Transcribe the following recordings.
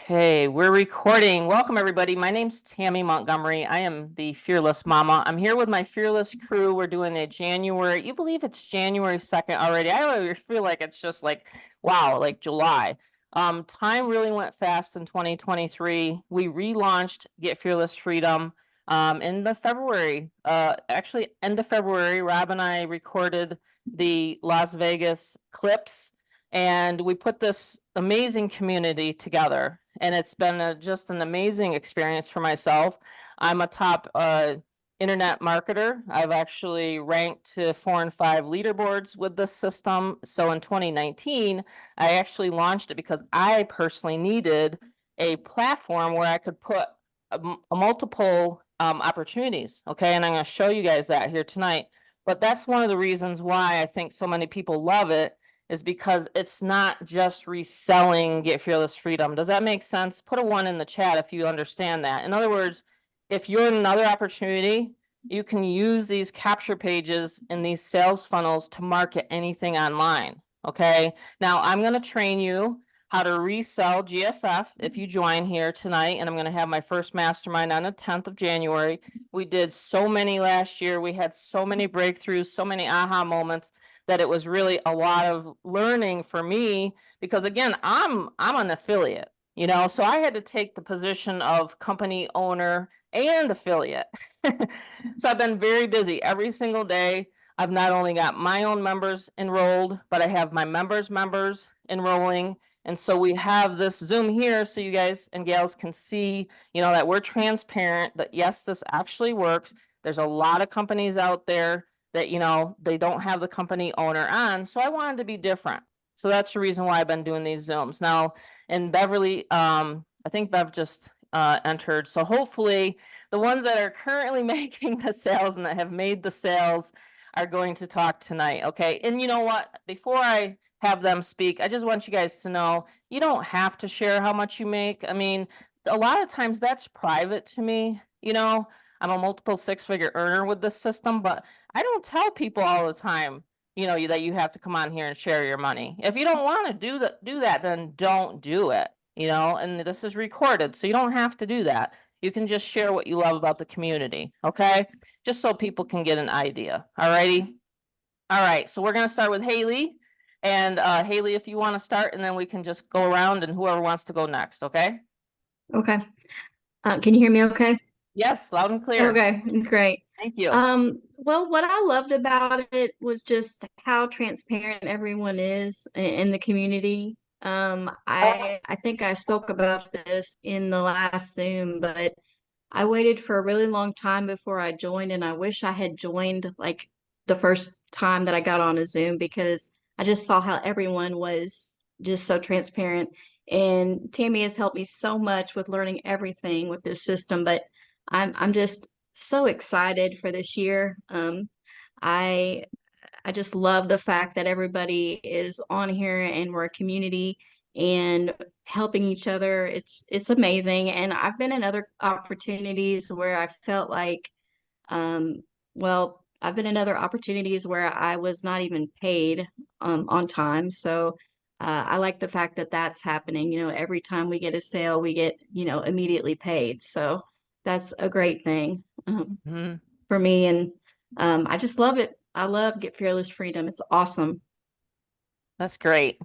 Okay, we're recording. Welcome, everybody. My name's Tammy Montgomery. I am the Fearless Mama. I'm here with my Fearless crew. We're doing a January, you believe it's January 2nd already. I already feel like it's just like, wow, like July. Time really went fast in 2023. We relaunched Get Fearless Freedom in the February, actually end of February. Rob and I recorded the Las Vegas clips and we put this amazing community together, and it's been just an amazing experience for myself. I'm a top internet marketer. I've actually ranked to 4 and 5 leaderboards with this system. So in 2019, I actually launched it because I personally needed a platform where I could put a multiple opportunities. Okay, and I'm going to show you guys that here tonight. But that's one of the reasons why I think so many people love it, is because it's not just reselling Get Fearless Freedom. Does that make sense? Put a 1 in the chat if you understand that. In other words, if you're in another opportunity, you can use these capture pages in these sales funnels to market anything online. Okay. Now I'm going to train you how to resell GFF if you join here tonight. And I'm going to have my first mastermind on the 10th of January. We did so many last year. We had so many breakthroughs, so many aha moments, that it was really a lot of learning for me, because again, I'm an affiliate, so I had to take the position of company owner and affiliate. So I've been very busy every single day. I've not only got my own members enrolled, but I have my members enrolling. And so we have this Zoom here so you guys and gals can see, that we're transparent, that yes, this actually works. There's a lot of companies out there that, they don't have the company owner on. So I wanted to be different. So that's the reason why I've been doing these Zooms. Now, in Beverly, I think Bev just entered. So hopefully the ones that are currently making the sales and that have made the sales are going to talk tonight. Okay. And you know what? Before I have them speak, I just want you guys to know you don't have to share how much you make. I mean, a lot of times that's private to me. I'm a multiple 6-figure earner with this system, but I don't tell people all the time, that you have to come on here and share your money. If you don't want to do that, then don't do it, and this is recorded, so you don't have to do that. You can just share what you love about the community, okay? Just so people can get an idea. All righty. All right, so we're going to start with Haley. And Haley, if you want to start, and then we can just go around and whoever wants to go next, okay? Okay. Can you hear me okay? Yes, loud and clear. Okay, great. Thank you. Well, what I loved about it was just how transparent everyone is in the community. I think I spoke about this in the last Zoom, but I waited for a really long time before I joined, and I wish I had joined like the first time that I got on a Zoom, because I just saw how everyone was just so transparent. And Tammy has helped me so much with learning everything with this system, but I'm just so excited for this year. I I just love the fact that everybody is on here and we're a community and helping each other. It's amazing. And I've been in other opportunities where I felt like, well, I've been in other opportunities where I was not even paid on time. So I like the fact that that's happening. Every time we get a sale, we get, immediately paid. So that's a great thing Mhm. for me. And I just love it. I love Get Fearless Freedom. It's awesome. That's great.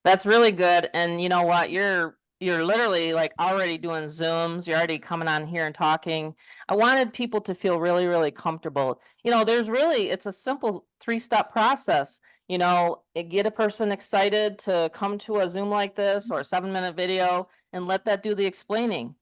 That's really good. And you know what? You're literally like already doing Zooms. You're already coming on here and talking. I wanted people to feel really, really comfortable. It's a simple 3-step process. Get a person excited to come to a Zoom like this or a 7-minute video and let that do the explaining.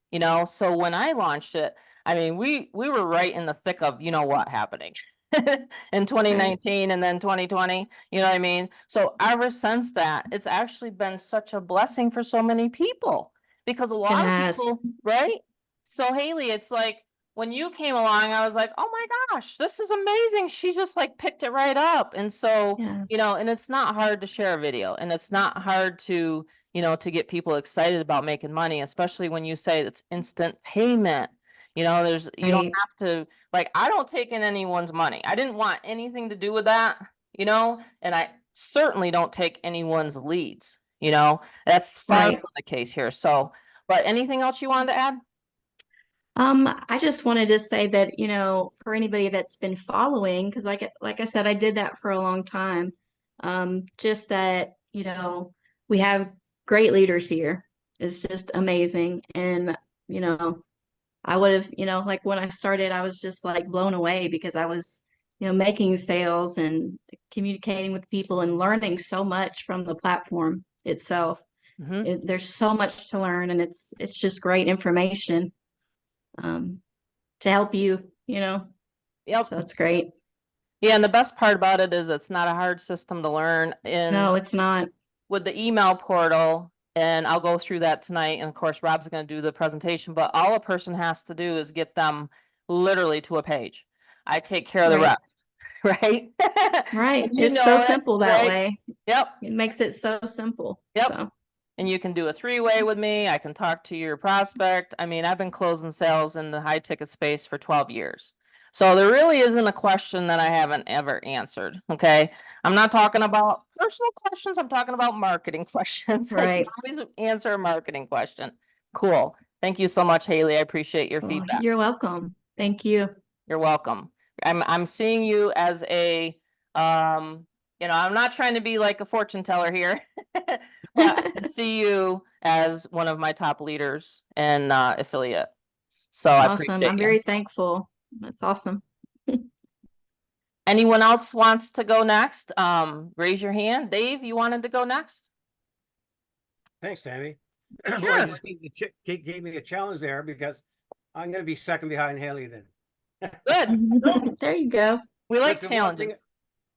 So when I launched it, I mean, we were right in the thick of, what happening in Right. 2019 and then 2020. You know what I mean? So ever since that, it's actually been such a blessing for so many people, because a It lot of has. people, right? So Haley, it's like when you came along, I was like, oh my gosh, this is amazing. She just like picked it right up. And so, Yes. and it's not hard to share a video, and it's not hard to, to get people excited about making money, especially when you say it's instant payment. You don't Right. have to, like, I don't take in anyone's money. I didn't want anything to do with that, and I certainly don't take anyone's leads. That's far Right. from the case here. So, But anything else you wanted to add? I just wanted to say that, for anybody that's been following, because like I said, I did that for a long time. Just that, we have great leaders here. It's just amazing. And, you know, I would have, like when I started, I was just like blown away because I was, making sales and communicating with people and learning so much from the platform itself. Mm-hmm. There's so much to learn, and it's just great information. Um, to help you, Yep. so it's great. Yeah, and the best part about it is it's not a hard system to learn. And No, it's not. with the email portal, and I'll go through that tonight. And of course, Rob's going to do the presentation, but all a person has to do is get them literally to a page. I take care of the Right. rest, right? Right. And you It's so know it, simple that right? way. Yep, It makes it so simple. yep. So, And you can do a three-way with me. I can talk to your prospect. I mean, I've been closing sales in the high ticket space for 12 years. So there really isn't a question that I haven't ever answered. Okay. I'm not talking about personal questions. I'm talking about marketing questions. I can right. always answer a marketing question. Cool. Thank you so much, Haley. I appreciate your Well, feedback. you're welcome. Thank you. You're welcome. I'm seeing you as a I'm not trying to be like a fortune teller here. But I can see you as one of my top leaders and affiliate. So I Awesome. appreciate I'm you. very thankful. That's awesome. Anyone else wants to go next? Raise your hand. Dave, you wanted to go next? Thanks, Tammy. Sure. Well, you just gave me a challenge there because I'm going to be second behind Haley then. Good. There you go. We like Listen, one thing challenges.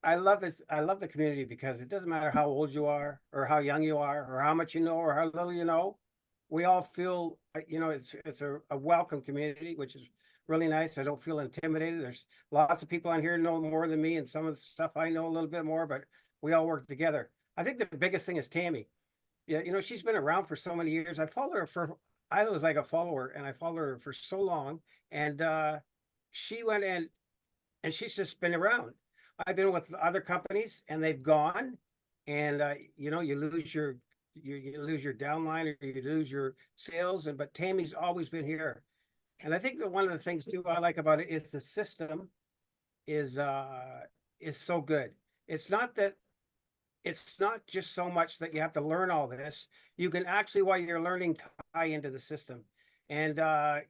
I love this. I love the community because it doesn't matter how old you are or how young you are or how much you know or how little you know. We all feel, it's a welcome community, which is really nice. I don't feel intimidated. There's lots of people on here know more than me, and some of the stuff I know a little bit more, but we all work together. I think the biggest thing is Tammy. Yeah, she's been around for so many years. I was like a follower, and I followed her for so long. And she went in, and she's just been around. I've been with other companies, and they've gone, and you lose you lose your downline or you lose your sales. And but Tammy's always been here, and I think that one of the things too I like about it is the system is so good. It's not that it's not just so much that you have to learn all this. You can actually, while you're learning, tie into the system. And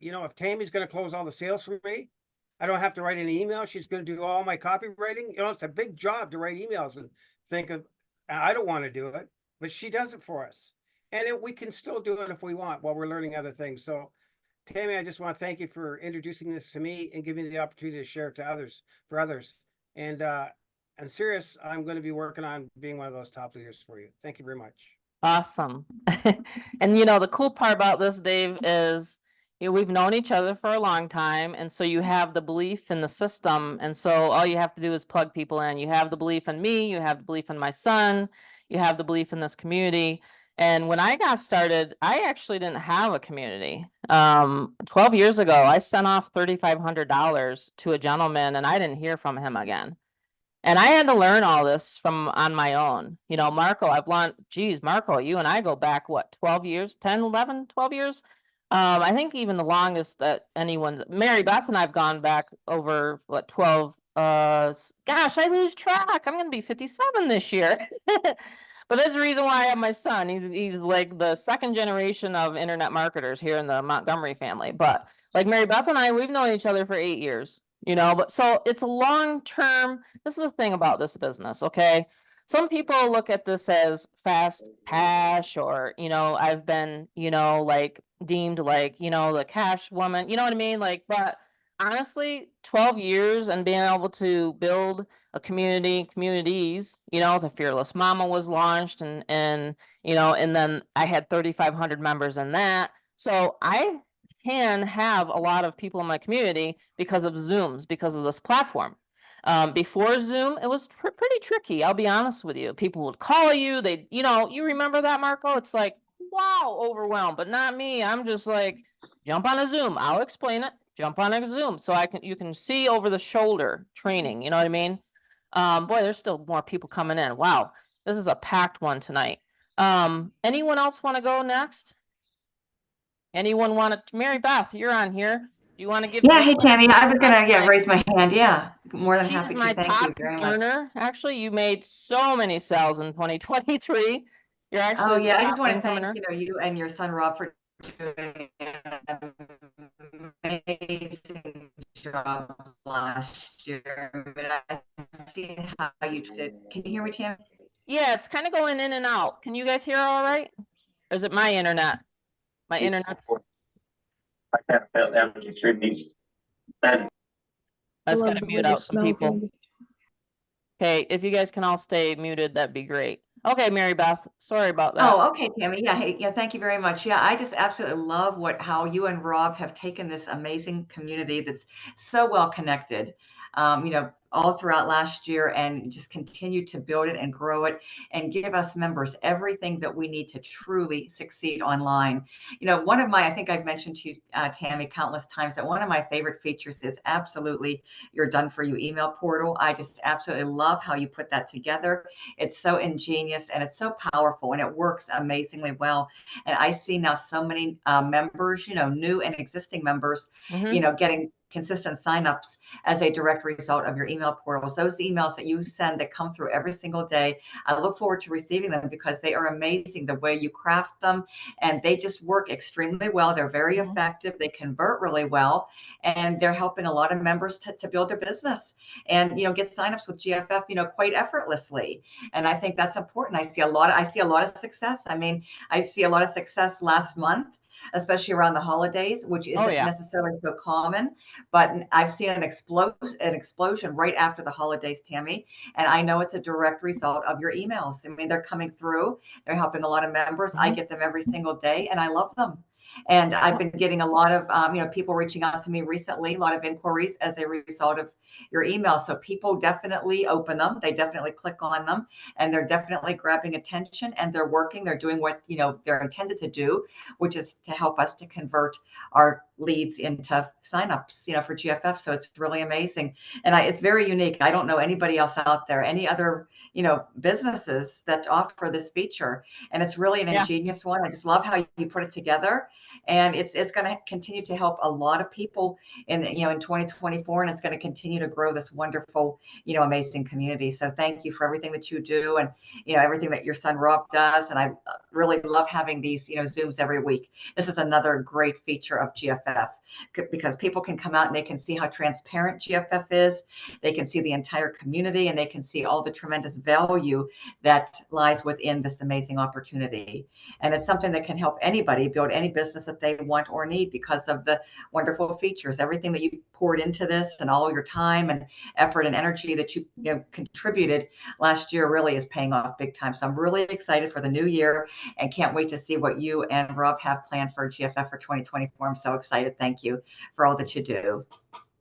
if Tammy's going to close all the sales for me, I don't have to write an email. She's going to do all my copywriting. It's a big job to write emails and think of. I don't want to do it, but she does it for us, and we can still do it if we want while we're learning other things. So, Tammy, I just want to thank you for introducing this to me and giving me the opportunity to share it to others. And serious, I'm going to be working on being one of those top leaders for you. Thank you very much. Awesome. And the cool part about this, Dave, is we've known each other for a long time. And so you have the belief in the system. And so all you have to do is plug people in. You have the belief in me, you have the belief in my son, you have the belief in this community. And when I got started, I actually didn't have a community. 12 years ago, I sent off $3,500 to a gentleman and I didn't hear from him again. And I had to learn all this from on my own. Marco, Marco, you and I go back, what, 12 years, 10, 11, 12 years? I think even the longest that Mary Beth and I've gone back over, what, 12, gosh, I lose track. I'm going to be 57 this year. But there's a reason why I have my son. He's like the second generation of internet marketers here in the Montgomery family. But like Mary Beth and I, we've known each other for 8 years. But so it's a long term. This is the thing about this business, okay? Some people look at this as fast cash, or I've been, like deemed like, the cash woman, you know what I mean? Like, but honestly, 12 years and being able to build a communities, the Fearless Mama was launched, and then I had 3,500 members in that. So I can have a lot of people in my community because of Zooms, because of this platform. Before Zoom, it was pretty tricky. I'll be honest with you. People would call you. You remember that, Marco? It's like, wow, overwhelmed, but not me. I'm just like, jump on a Zoom. I'll explain it. Jump on a Zoom so you can see over the shoulder training. You know what I mean? Boy, there's still more people coming in. Wow, this is a packed one tonight. Anyone else want to go next? Anyone want to, Mary Beth, you're on here. Do you want to give? Yeah, me hey one? Tammy, I was gonna raise my hand. Yeah, more than She is happy my to. Thank you top very much. earner. Actually, you made so many sales in 2023. You're Oh actually the yeah, I top just want to income thank earner. you and your son Rob for doing an amazing job last year. But I see how you did. Can you hear me, Tammy? Yeah, it's kind of going in and out. Can you guys hear all right? Or is it my internet? My internet's. I can't demonstrate these. I just gotta mute out some people. Okay, if you guys can all stay muted, that'd be great. Okay, Mary Beth, sorry about that. Oh, okay, Tammy. Yeah, hey, yeah, thank you very much. Yeah, I just absolutely love how you and Rob have taken this amazing community that's so well connected, all throughout last year and just continue to build it and grow it and give us members everything that we need to truly succeed online. One of I think I've mentioned to you, Tammy, countless times that one of my favorite features is absolutely your Done For You email portal. I just absolutely love how you put that together. It's so ingenious and it's so powerful and it works amazingly well. And I see now so many members, new and existing members, getting consistent signups as a direct result of your email portals. Those emails that you send that come through every single day, I look forward to receiving them because they are amazing the way you craft them and they just work extremely well. They're very effective. They convert really well and they're helping a lot of members to build their business and get signups with GFF quite effortlessly. And I think that's important. I see a lot of success. I mean, I see a lot of success last month, especially around the holidays, which isn't necessarily so common, but I've seen an explosion right after the holidays, Tammy. And I know it's a direct result of your emails. I mean, they're coming through, they're helping a lot of members. I get them every single day and I love them. And I've been getting a lot of, people reaching out to me recently, a lot of inquiries as a result of your email. So people definitely open them. They definitely click on them and they're definitely grabbing attention and they're working. They're doing what, they're intended to do, which is to help us to convert our leads into signups, for GFF. So it's really amazing. And it's very unique. I don't know anybody else out there, any other, businesses that offer this feature. And it's really an ingenious one. I just love how you put it together. And it's going to continue to help a lot of people in 2024, and it's going to continue to grow this wonderful, amazing community. So thank you for everything that you do and, everything that your son Rob does. And I really love having these, Zooms every week. This is another great feature of GFF because people can come out and they can see how transparent GFF is. They can see the entire community and they can see all the tremendous value that lies within this amazing opportunity. And it's something that can help anybody build any business that they want or need because of the wonderful features. Everything that you poured into this and all your time and effort and energy that you contributed last year really is paying off big time. So I'm really excited for the new year and can't wait to see what you and Rob have planned for GFF for 2024. I'm so excited. Thank you for all that you do.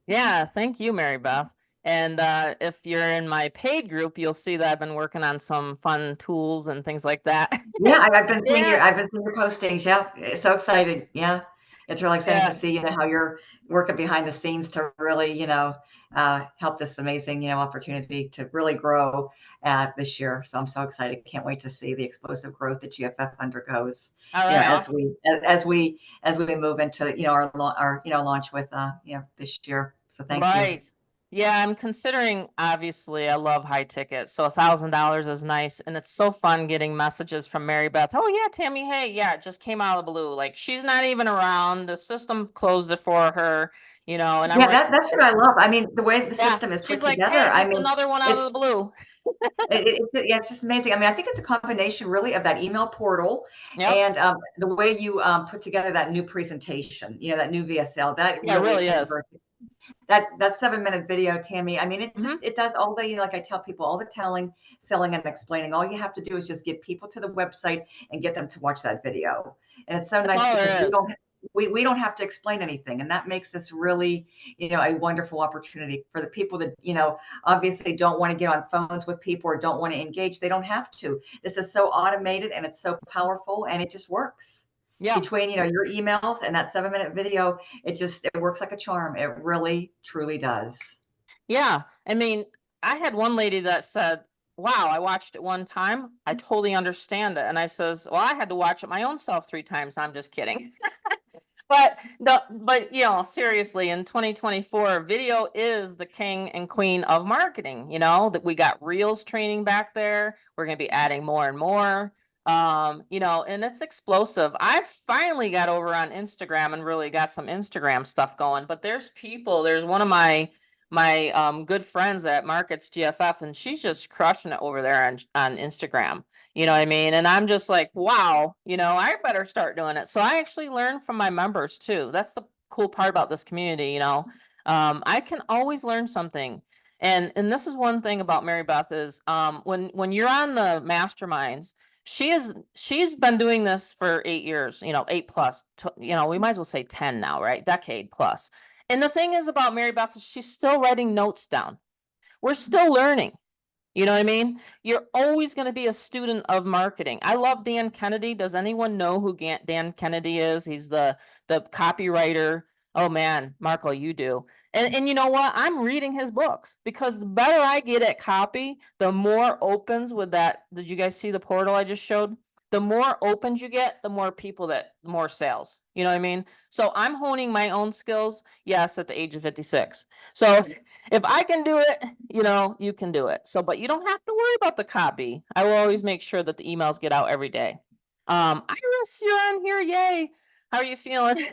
Yeah, thank you, Mary Beth. And if you're in my paid group, you'll see that I've been working on some fun tools and things like that. Yeah, I've been seeing your postings. Yeah, so excited. Yeah, it's really exciting to see how you're working behind the scenes to really help this amazing opportunity to really grow this year. So I'm so excited. Can't wait to see the explosive growth that GFF undergoes. All right, as we move into our launch with this year. So thank you. Yeah, I'm considering, obviously, I love high ticket. So $1,000 is nice. And it's so fun getting messages from Mary Beth. Oh yeah, Tammy, hey, yeah, it just came out of the blue. Like she's not even around. The system closed it for her, and I'm like, that's what I love. I mean, the way the system is she's put like, together. hey, just another one out of the blue. It's just amazing. I mean, I think it's a combination really of that email portal and the way you put together that new presentation, that new VSL, that really is. That 7-minute video, Tammy, I mean, it does all the, like I tell people, all the telling, selling and explaining. All you have to do is just get people to the website and get them to watch that video. And it's so nice because we don't have to explain anything. And that makes this really, a wonderful opportunity for the people that, obviously don't want to get on phones with people or don't want to engage. They don't have to. This is so automated and it's so powerful and it just works. Yeah. Between, your emails and that 7-minute video, it works like a charm. It really, truly does. Yeah. I mean, I had one lady that said, wow, I watched it one time. I totally understand it. And I says, well, I had to watch it my own self 3 times. I'm just kidding. But no, but you know, seriously, in 2024, video is the king and queen of marketing. You know, that we got Reels training back there. We're gonna be adding more and more. You know, and it's explosive. I finally got over on Instagram and really got some Instagram stuff going. But there's one of my good friends that markets GFF, and she's just crushing it over there on Instagram. You know what I mean? And I'm just like, wow, you know, I better start doing it. So I actually learn from my members too. That's the cool part about this community, you know. I can always learn something. And this is one thing about Mary Beth is when you're on the masterminds, she's been doing this for 8 years, you know, 8+, you know, we might as well say 10 now, right? Decade plus. And the thing is about Mary Beth is she's still writing notes down. We're still learning. You know what I mean? You're always going to be a student of marketing. I love Dan Kennedy. Does anyone know who Dan Kennedy is? He's the copywriter. Oh man, Marco, you do. And you know what? I'm reading his books because the better I get at copy, the more opens with that. Did you guys see the portal I just showed? The more opens you get, the more people the more sales. You know what I mean? So I'm honing my own skills. Yes, at the age of 56. So if I can do it, you know, you can do it. So, but you don't have to worry about the copy. I will always make sure that the emails get out every day. Iris, you're on here. Yay. How are you feeling?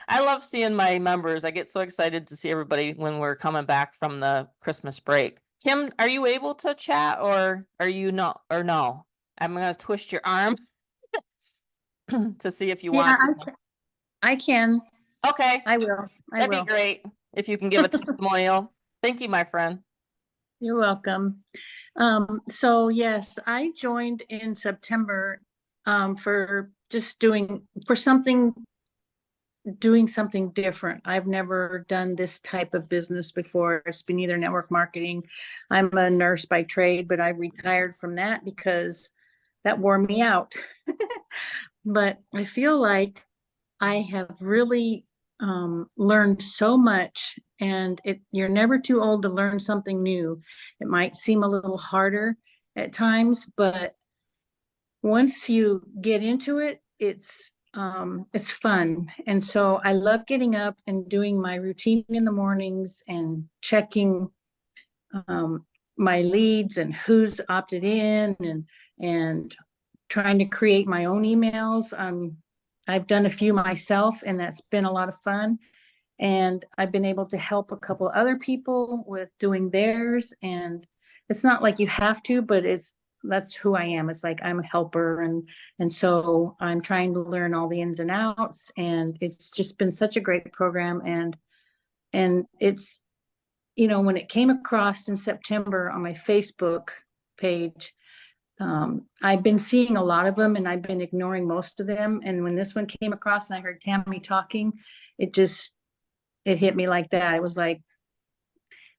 I love seeing my members. I get so excited to see everybody when we're coming back from the Christmas break. Kim, are you able to chat or are you not, or no? I'm going to twist your arm to see if you want to. I can. Okay. I will. That'd be great if you can give a testimonial. Thank you, my friend. You're welcome. So yes, I joined in September for just doing something different. I've never done this type of business before. It's been either network marketing. I'm a nurse by trade, but I've retired from that because that wore me out. But I feel like I have really learned so much, and you're never too old to learn something new. It might seem a little harder at times, but once you get into it, it's fun. And so I love getting up and doing my routine in the mornings and checking my leads and who's opted in and trying to create my own emails. I've done a few myself, and that's been a lot of fun. And I've been able to help a couple other people with doing theirs. And it's not like you have to, but that's who I am. It's like I'm a helper, and so I'm trying to learn all the ins and outs. And it's just been such a great program. And it's, you know, when it came across in September on my Facebook page, I've been seeing a lot of them and I've been ignoring most of them. And when this one came across and I heard Tammy talking, it hit me like that. It was like,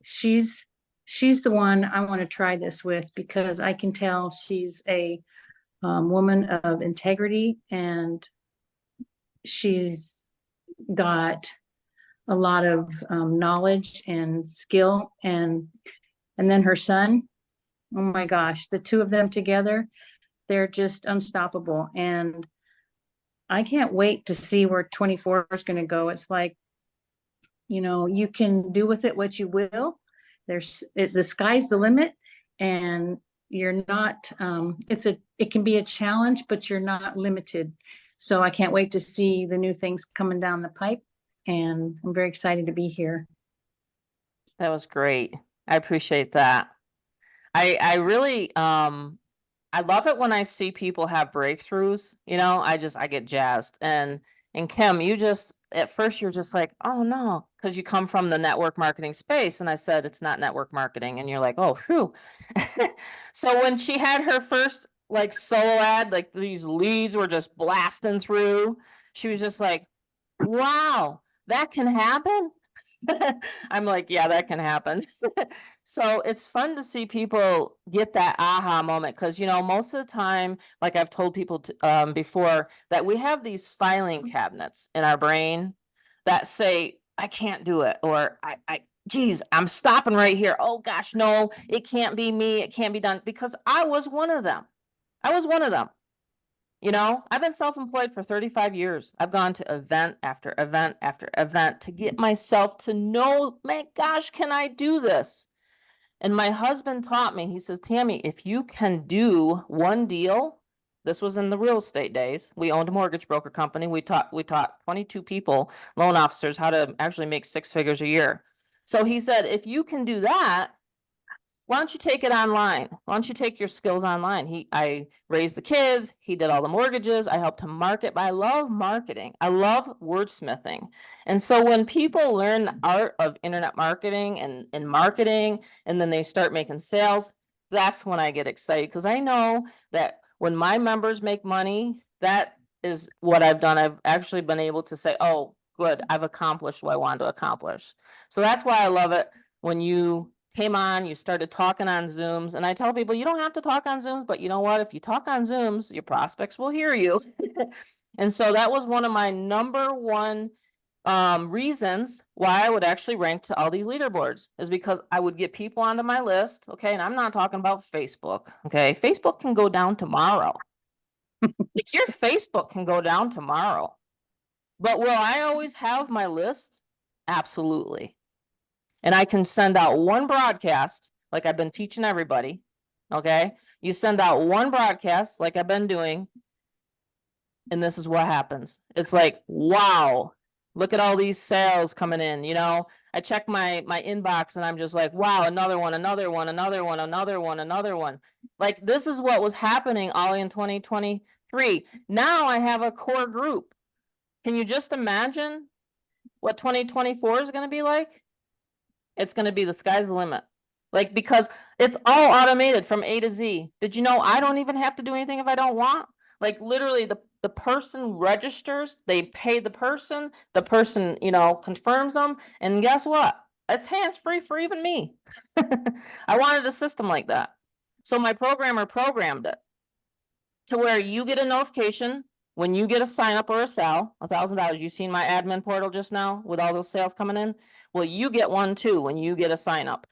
she's the one I want to try this with, because I can tell she's a woman of integrity, and she's got a lot of knowledge and skill. And then her son, oh my gosh, the two of them together, they're just unstoppable. And I can't wait to see where 24 is going to go. It's like, you know, you can do with it what you will. The sky's the limit, and you're not, it can be a challenge, but you're not limited. So I can't wait to see the new things coming down the pipe, and I'm very excited to be here. That was great. I appreciate that. I really I love it when I see people have breakthroughs, you know, I get jazzed. And Kim, you just at first you're just like, oh no, because you come from the network marketing space. And I said it's not network marketing, and you're like, oh phew. So when she had her first like solo ad, like these leads were just blasting through, she was just like, wow, that can happen. I'm like, yeah, that can happen. So it's fun to see people get that aha moment, because you know, most of the time, like I've told people before, that we have these filing cabinets in our brain that say, I can't do it, or geez, I'm stopping right here. Oh gosh, no, it can't be me. It can't be done, because I was one of them. You know, I've been self-employed for 35 years. I've gone to event after event after event to get myself to know, my gosh, can I do this? And my husband taught me, he says, Tammy, if you can do one deal, this was in the real estate days. We owned a mortgage broker company. We taught 22 people, loan officers, how to actually make 6 figures a year. So he said, if you can do that, why don't you take it online? Why don't you take your skills online? I raised the kids. He did all the mortgages. I helped him market, but I love marketing. I love wordsmithing. And so when people learn the art of internet marketing and marketing, and then they start making sales, that's when I get excited because I know that when my members make money, that is what I've done. I've actually been able to say, oh, good, I've accomplished what I wanted to accomplish. So that's why I love it when you came on, you started talking on Zooms, and I tell people you don't have to talk on Zooms, but you know what? If you talk on Zooms, your prospects will hear you. And so that was one of my number one reasons why I would actually rank to all these leaderboards is because I would get people onto my list. Okay. And I'm not talking about Facebook. Okay. Facebook can go down tomorrow. Like your Facebook can go down tomorrow. But will I always have my list? Absolutely. And I can send out one broadcast like I've been teaching everybody. Okay. You send out one broadcast like I've been doing. And this is what happens. It's like, wow, look at all these sales coming in. You know, I check my inbox and I'm just like, wow, another one, another one, another one, another one, another one. Like this is what was happening all in 2023. Now I have a core group. Can you just imagine what 2024 is going to be like? It's going to be the sky's the limit. Like, because it's all automated from A to Z. Did you know I don't even have to do anything if I don't want? Like literally the person registers, they pay the person, you know, confirms them. And guess what? It's hands-free for even me. I wanted a system like that. So my programmer programmed it to where you get a notification when you get a sign up or a sale, $1,000. You seen my admin portal just now with all those sales coming in? Well, you get one too when you get a sign up.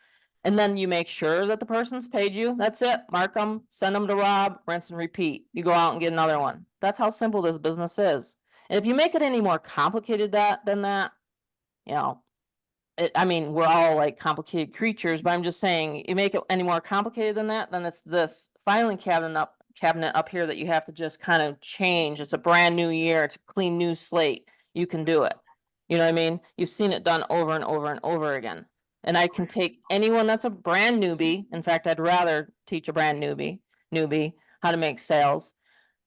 And then you make sure that the person's paid you. That's it. Mark them, send them to Rob, rinse and repeat. You go out and get another one. That's how simple this business is. And if you make it any more complicated than that, you know, I mean, we're all like complicated creatures, but I'm just saying you make it any more complicated than that, then it's this filing cabinet up here that you have to just kind of change. It's a brand new year. It's a clean new slate. You can do it. You know what I mean? You've seen it done over and over and over again. And I can take anyone that's a brand newbie. In fact, I'd rather teach a brand newbie how to make sales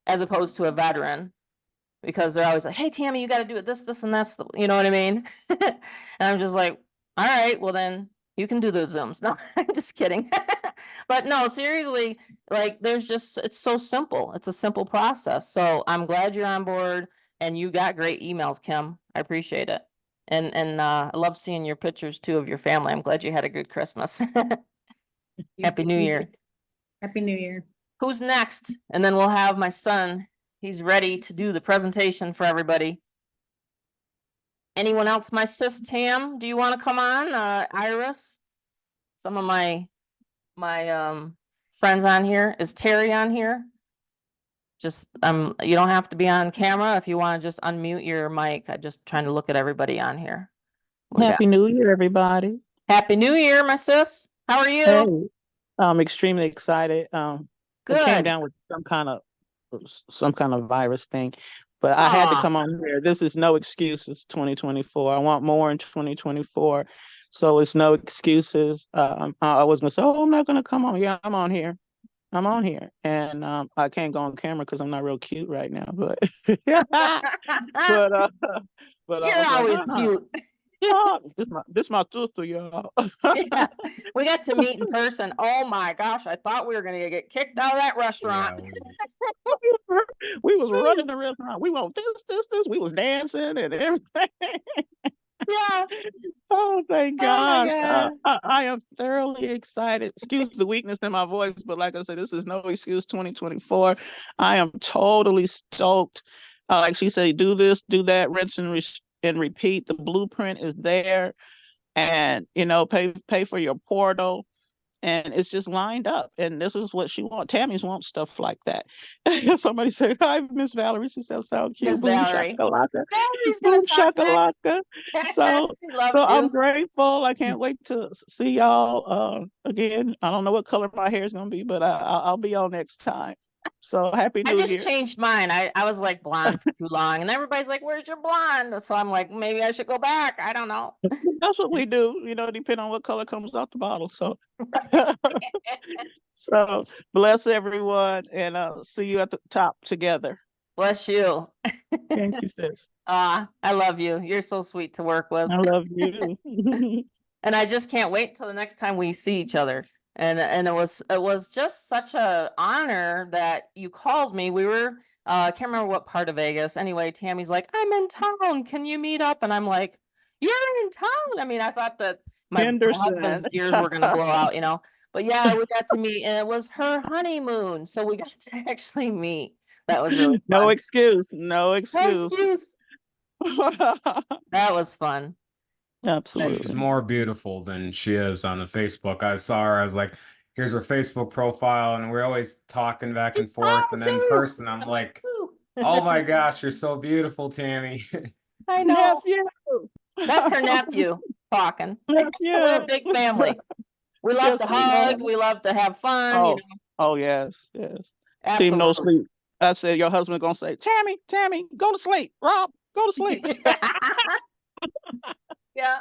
as opposed to a veteran because they're always like, hey, Tammy, you got to do it this, and that's, you know what I mean? And I'm just like, all right, well then you can do those Zooms. No, I'm just kidding. But no, seriously, like it's so simple. It's a simple process. So I'm glad you're on board and you got great emails, Kim. I appreciate it. And I love seeing your pictures too of your family. I'm glad you had a good Christmas. Happy New Year. Happy New Year. Who's next? And then we'll have my son. He's ready to do the presentation for everybody. Anyone else? My sis Tam, do you want to come on? Iris? Some of my friends on here. Is Terry on here? Just you don't have to be on camera if you want to just unmute your mic. I'm just trying to look at everybody on here. Happy New Year, everybody. Happy New Year, my sis. How are you? Hey, I'm extremely excited. Good. I came down with some kind of virus thing, but I had to come on here. This is no excuses 2024. I want more in 2024. So it's no excuses. I was gonna say, oh, I'm not gonna come on. Yeah, I'm on here. And I can't go on camera because I'm not real cute right now. But but you're always cute. Yeah, this my sister, y'all. Yeah, we got to meet in person. Oh my gosh, I thought we were gonna get kicked out of that restaurant. Yeah, we was running the restaurant. We want this. We was dancing and everything. Yeah. Oh, thank gosh. God. I am thoroughly excited. Excuse the weakness in my voice, but like I said, this is no excuse 2024. I am totally stoked. Like she said, do this, do that, rinse and repeat. The blueprint is there. And, pay for your portal and it's just lined up. And this is what she wants. Tammy's wants stuff like that. Somebody said, "Hi, Miss Valerie." She said, "Sound cute." Miss Boom Valerie. shakalaka. Valerie's gonna Boom talk next. shakalaka. So She so loves I'm you. grateful. I can't wait to see y'all again. I don't know what color my hair is gonna be, but I'll be on next time. So happy I New just Year. changed mine. I was like blonde for too long, and everybody's like, "Where's your blonde?" So I'm like, maybe I should go back. I don't know. That's what we do, depending on what color comes out the bottle. So so bless everyone, and see you at the top together. Bless you. Thank you, sis. I love you. You're so sweet to work with. I love you. And I just can't wait till the next time we see each other. And it was just such a honor that you called me. We were I can't remember what part of Vegas. Anyway, Tammy's like, "I'm in town. Can you meet up?" And I'm like, "You're in town." I mean, I thought that my husband's Henderson. ears were gonna blow out, you know. But yeah, we got to meet, and it was her honeymoon, so we got to actually meet. That was really No fun. excuse. No No excuse. excuse. That was fun. She's Absolutely. more beautiful than she is on the Facebook. I saw her, I was like, here's her Facebook profile, and we're always talking back and forth. And then in person, I'm like, oh my gosh, you're so beautiful, Tammy. I know. Nephew. That's her nephew talking. Nephew. We're a big family. We love Yes, to we are. hug. We love to have fun. You Oh, know, oh yes, yes. Team no absolutely. sleep. I said your husband gonna say, Tammy, go to sleep. Rob, go to sleep. Yeah.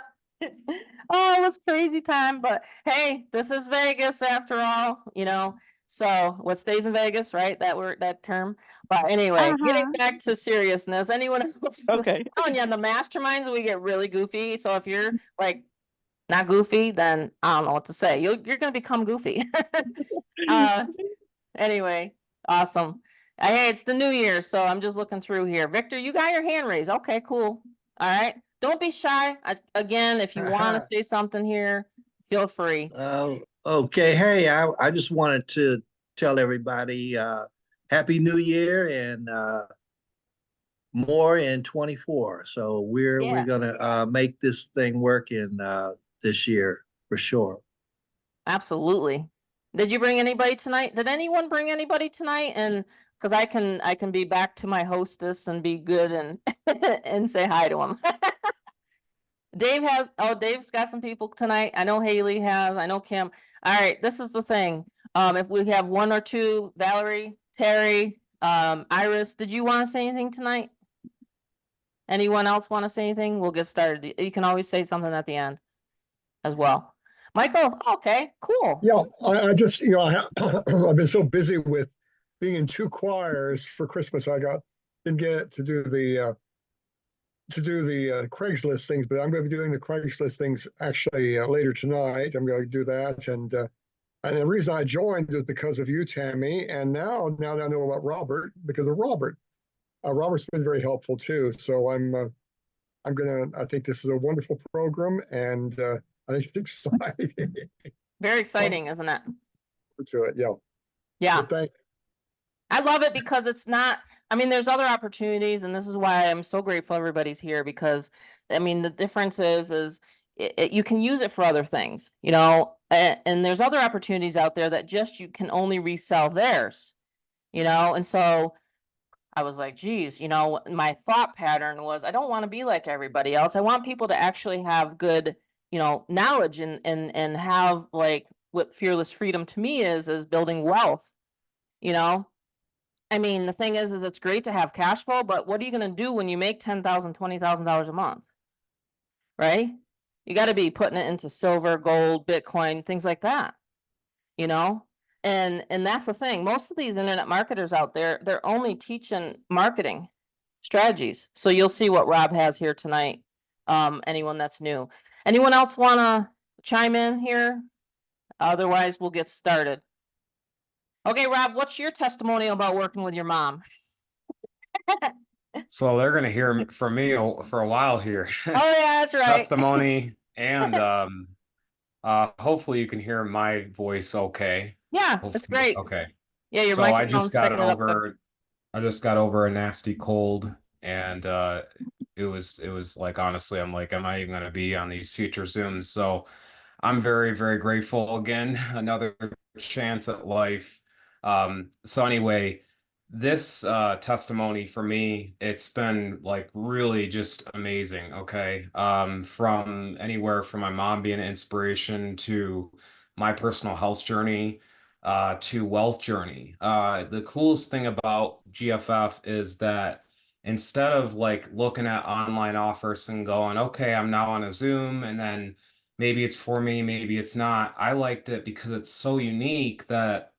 Oh, it was crazy time, but hey, this is Vegas after all, you know. So what stays in Vegas, right? That term. But anyway, getting back to seriousness, anyone else? Okay. Oh, yeah, the masterminds, we get really goofy. So if you're like not goofy, then I don't know what to say. You're gonna become goofy. Anyway, awesome. Hey, it's the new year, so I'm just looking through here. Victor, you got your hand raised. Okay, cool. All right. Don't be shy. Again, if you want to say something here, feel free. Okay. Hey, I just wanted to tell everybody Happy New Year and more in 24. So we're gonna make this thing work in this year for sure. Absolutely. Did you bring anybody tonight? Did anyone bring anybody tonight? And because I can be back to my hostess and be good and and say hi to them. Dave's got some people tonight. I know Haley has, I know Kim. All right, this is the thing. If we have one or two, Valerie, Terry, Iris, did you want to say anything tonight? Anyone else want to say anything? We'll get started. You can always say something at the end as well. Michael, okay, cool. Yeah, I just, I've been so busy with being in two choirs for Christmas. Didn't get to do the Craigslist things, but I'm going to be doing the Craigslist things actually later tonight. I'm going to do that, and the reason I joined was because of you, Tammy, and now that I know about Robert, because of Robert. Robert's been very helpful too. So I think this is a wonderful program, and I think it's exciting. Very exciting, isn't it? To it, yeah. Yeah. So thank I love it because it's not, I mean, there's other opportunities, and this is why I'm so grateful everybody's here, because I mean, the difference is you can use it for other things, you know, and there's other opportunities out there that just you can only resell theirs, you know, and so I was like, geez, you know, my thought pattern was I don't want to be like everybody else. I want people to actually have good, you know, knowledge and have like what fearless freedom to me is building wealth, you know. I mean, the thing is it's great to have cash flow, but what are you going to do when you make $10,000, $20,000 a month? Right? You got to be putting it into silver, gold, Bitcoin, things like that, you know? And that's the thing. Most of these internet marketers out there, they're only teaching marketing strategies. So you'll see what Rob has here tonight. Anyone that's new. Anyone else want to chime in here? Otherwise, we'll get started. Okay, Rob, what's your testimonial about working with your mom? So they're gonna hear from me for a while here. Oh yeah, that's right. Testimony, and hopefully you can hear my voice okay. Yeah, Hopefully, that's great. okay. Yeah, your So I microphone's just got picking it up good. over a nasty cold, and it was like, honestly, I'm like, am I even gonna be on these future Zooms? So I'm very, very grateful again, another chance at life. So anyway, this testimony for me, it's been like really just amazing. Okay. From anywhere from my mom being an inspiration to my personal health journey, to wealth journey. The coolest thing about GFF is that instead of like looking at online offers and going, okay, I'm now on a Zoom and then maybe it's for me, maybe it's not. I liked it because it's so unique that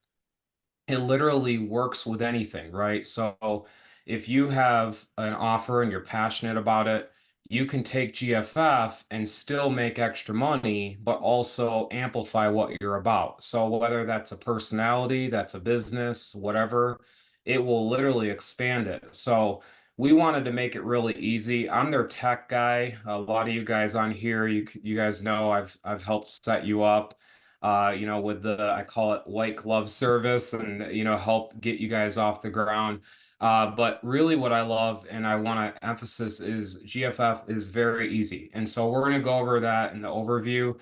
it literally works with anything, right? So if you have an offer and you're passionate about it, you can take GFF and still make extra money, but also amplify what you're about. So whether that's a personality, that's a business, whatever, it will literally expand it. So we wanted to make it really easy. I'm their tech guy. A lot of you guys on here, you guys know I've helped set you up with the, I call it white glove service and, help get you guys off the ground. But really what I love and I want to emphasize is GFF is very easy. And so we're going to go over that in the overview.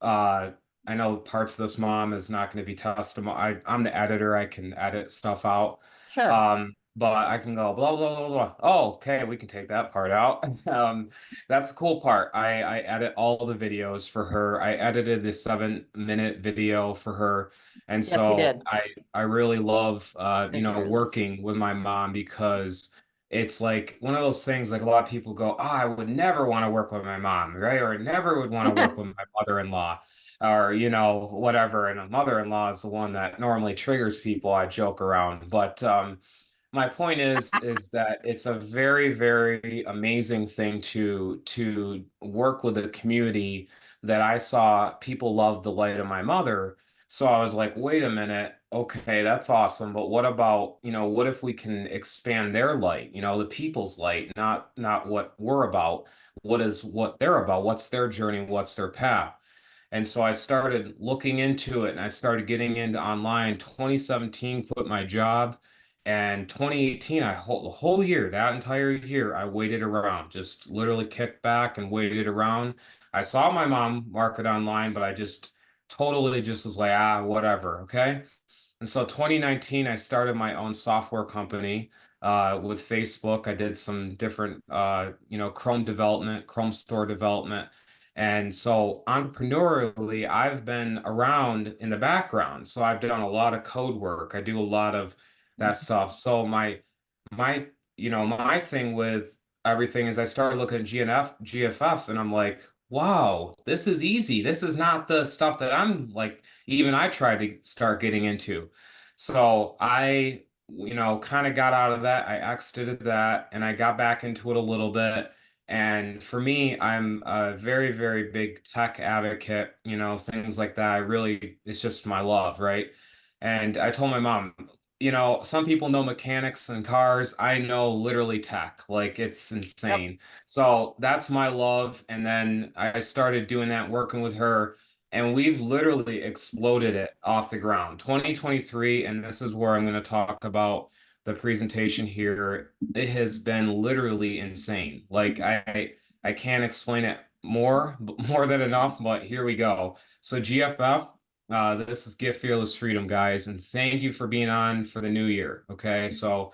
Uh, I know parts of this mom is not going to be testimony. I'm the editor. I can edit stuff out. Sure. But I can go blah, blah, blah, blah. Oh, okay. We can take that part out. That's the cool part. I edit all the videos for her. I edited the 7-minute video for her. And Yes, he so did. I really love, Figures. working with my mom because it's like one of those things like a lot of people go, oh, I would never want to work with my mom, right? Or I never would want to work with my mother-in-law or, whatever. And a mother-in-law is the one that normally triggers people. I joke around, but, my point is that it's a very, very amazing thing to work with a community that I saw people love the light of my mother. So I was like, wait a minute, okay, that's awesome, but what about, what if we can expand their light, the people's light, not what we're about, what they're about, what's their journey, what's their path. And so I started looking into it and I started getting into online. 2017 quit my job. And 2018, the whole year, that entire year, I waited around, just literally kicked back and waited around. I saw my mom market online, but I just totally just was like, whatever. Okay. And so 2019, I started my own software company with Facebook. I did some different, Chrome development, Chrome store development. And so entrepreneurially, I've been around in the background. So I've done a lot of code work. I do a lot of that stuff. So my my thing with everything is I started looking at GFF and I'm like, wow, this is easy. This is not the stuff that I'm like even I tried to start getting into. So I, kind of got out of that. I exited that and I got back into it a little bit. And for me, I'm a very, very big tech advocate, things like that. It's just my love, right? And I told my mom, some people know mechanics and cars. I know literally tech, like it's Yep. insane. So that's my love. And then I started doing that, working with her, and we've literally exploded it off the ground. 2023, and this is where I'm going to talk about the presentation here. It has been literally insane. Like I can't explain it more than enough, but here we go. So GFF, this is Gift Fearless Freedom, guys, and thank you for being on for the new year. Okay, so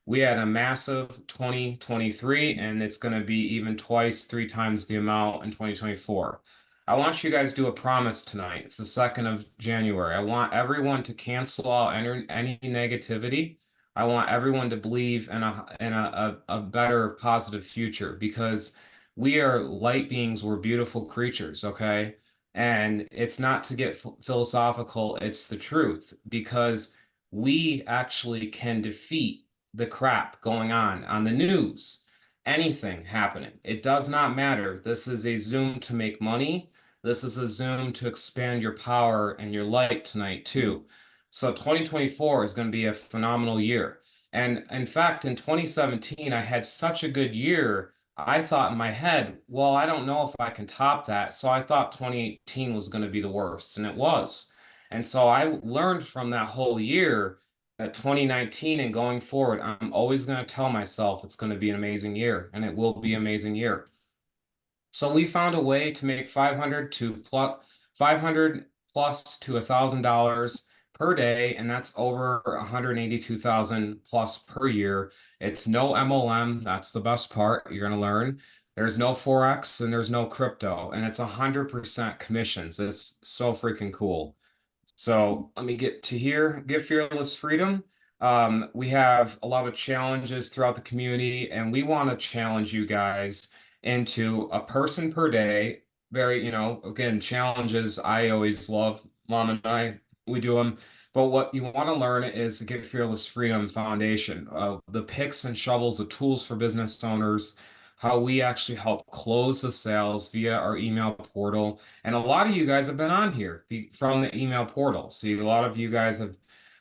we had a massive 2023, and it's going to be even twice, 3 times the amount in 2024. I want you guys to do a promise tonight. It's the 2nd of January. I want everyone to cancel out any negativity. I want everyone to believe in a better, positive future because we are light beings. We're beautiful creatures. Okay. And it's not to get philosophical, it's the truth because we actually can defeat the crap going on the news, anything happening. It does not matter. This is a Zoom to make money. This is a Zoom to expand your power and your light tonight, too. So 2024 is going to be a phenomenal year. And in fact, in 2017, I had such a good year. I thought in my head, well, I don't know if I can top that. So I thought 2018 was going to be the worst, and it was. And so I learned from that whole year that 2019 and going forward, I'm always going to tell myself it's going to be an amazing year, and it will be an amazing year. So we found a way to make 500 to 500 plus to $1,000 per day, and that's over 182,000 plus per year. It's no MLM. That's the best part. You're going to learn. There's no Forex and there's no crypto, and it's 100% commissions. It's so freaking cool. So let me get to here. Get Fearless Freedom. We have a lot of challenges throughout the community, and we want to challenge you guys into a person per day. Very, again, challenges I always love. Mom and I, we do them. But what you want to learn is the Get Fearless Freedom Foundation, the picks and shovels, the tools for business owners, how we actually help close the sales via our email portal. And a lot of you guys have been on here from the email portal. See, a lot of you guys have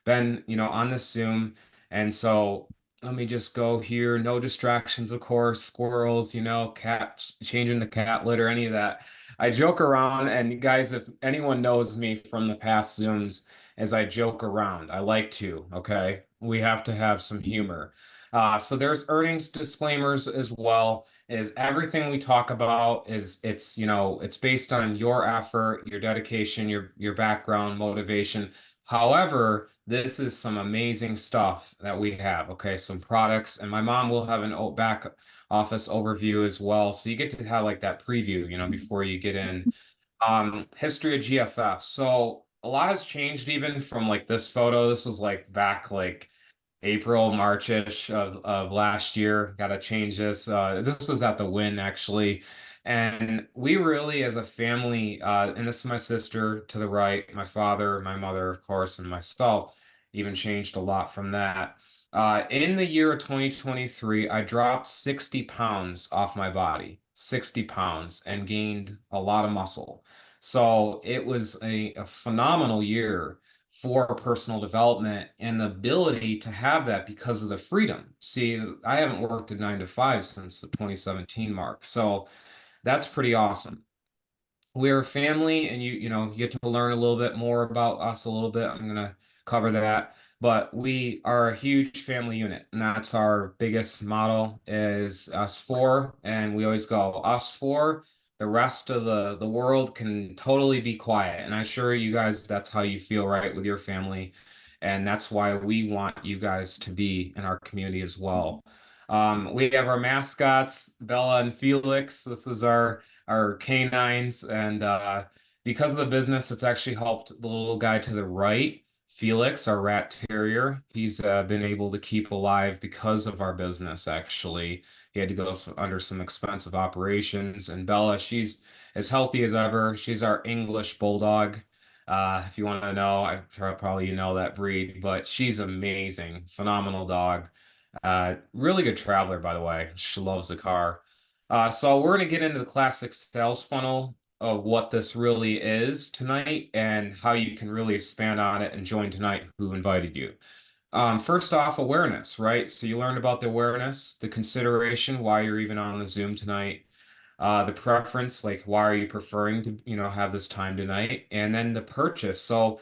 been, on this Zoom. And so let me just go here. No distractions, of course, squirrels, cat, changing the cat litter, any of that. I joke around, and guys, if anyone knows me from the past Zooms, as I joke around, I like to, okay? We have to have some humor. So there's earnings disclaimers as well. Is everything we talk about it's based on your effort, your dedication, your background, motivation. However, this is some amazing stuff that we have. Okay, some products, and my mom will have an back office overview as well. So you get to have like that preview, before you get in. History of GFF. So a lot has changed even from like this photo. This was like back like April, March-ish of last year. Got to change this. This was at the Win actually. And we really, as a family, and this is my sister to the right, my father, my mother, of course, and myself, even changed a lot from that. In the year of 2023, I dropped 60 pounds off my body, 60 pounds, and gained a lot of muscle. So it was a phenomenal year for personal development and the ability to have that because of the freedom. See, I haven't worked a 9 to 5 since the 2017 mark. So that's pretty awesome. We're a family, and you get to learn a little bit more about us a little bit. I'm gonna cover that, but we are a huge family unit, and that's our biggest model is us four, and we always go us four. The rest of the world can totally be quiet, and I assure you guys that's how you feel right with your family, and that's why we want you guys to be in our community as well. We have our mascots, Bella and Felix. This is our canines, and because of the business, it's actually helped the little guy to the right, Felix, our rat terrier. He's been able to keep alive because of our business. Actually, he had to go under some expensive operations, and Bella, she's as healthy as ever. She's our English bulldog. If you want to know, I probably you know that breed, but she's amazing, phenomenal dog. Really good traveler, by the way. She loves the car. So we're going to get into the classic sales funnel of what this really is tonight and how you can really expand on it and join tonight who invited you. First off, awareness, right? So you learned about the awareness, the consideration, why you're even on the Zoom tonight, the preference, like why are you preferring to, have this time tonight, and then the purchase. So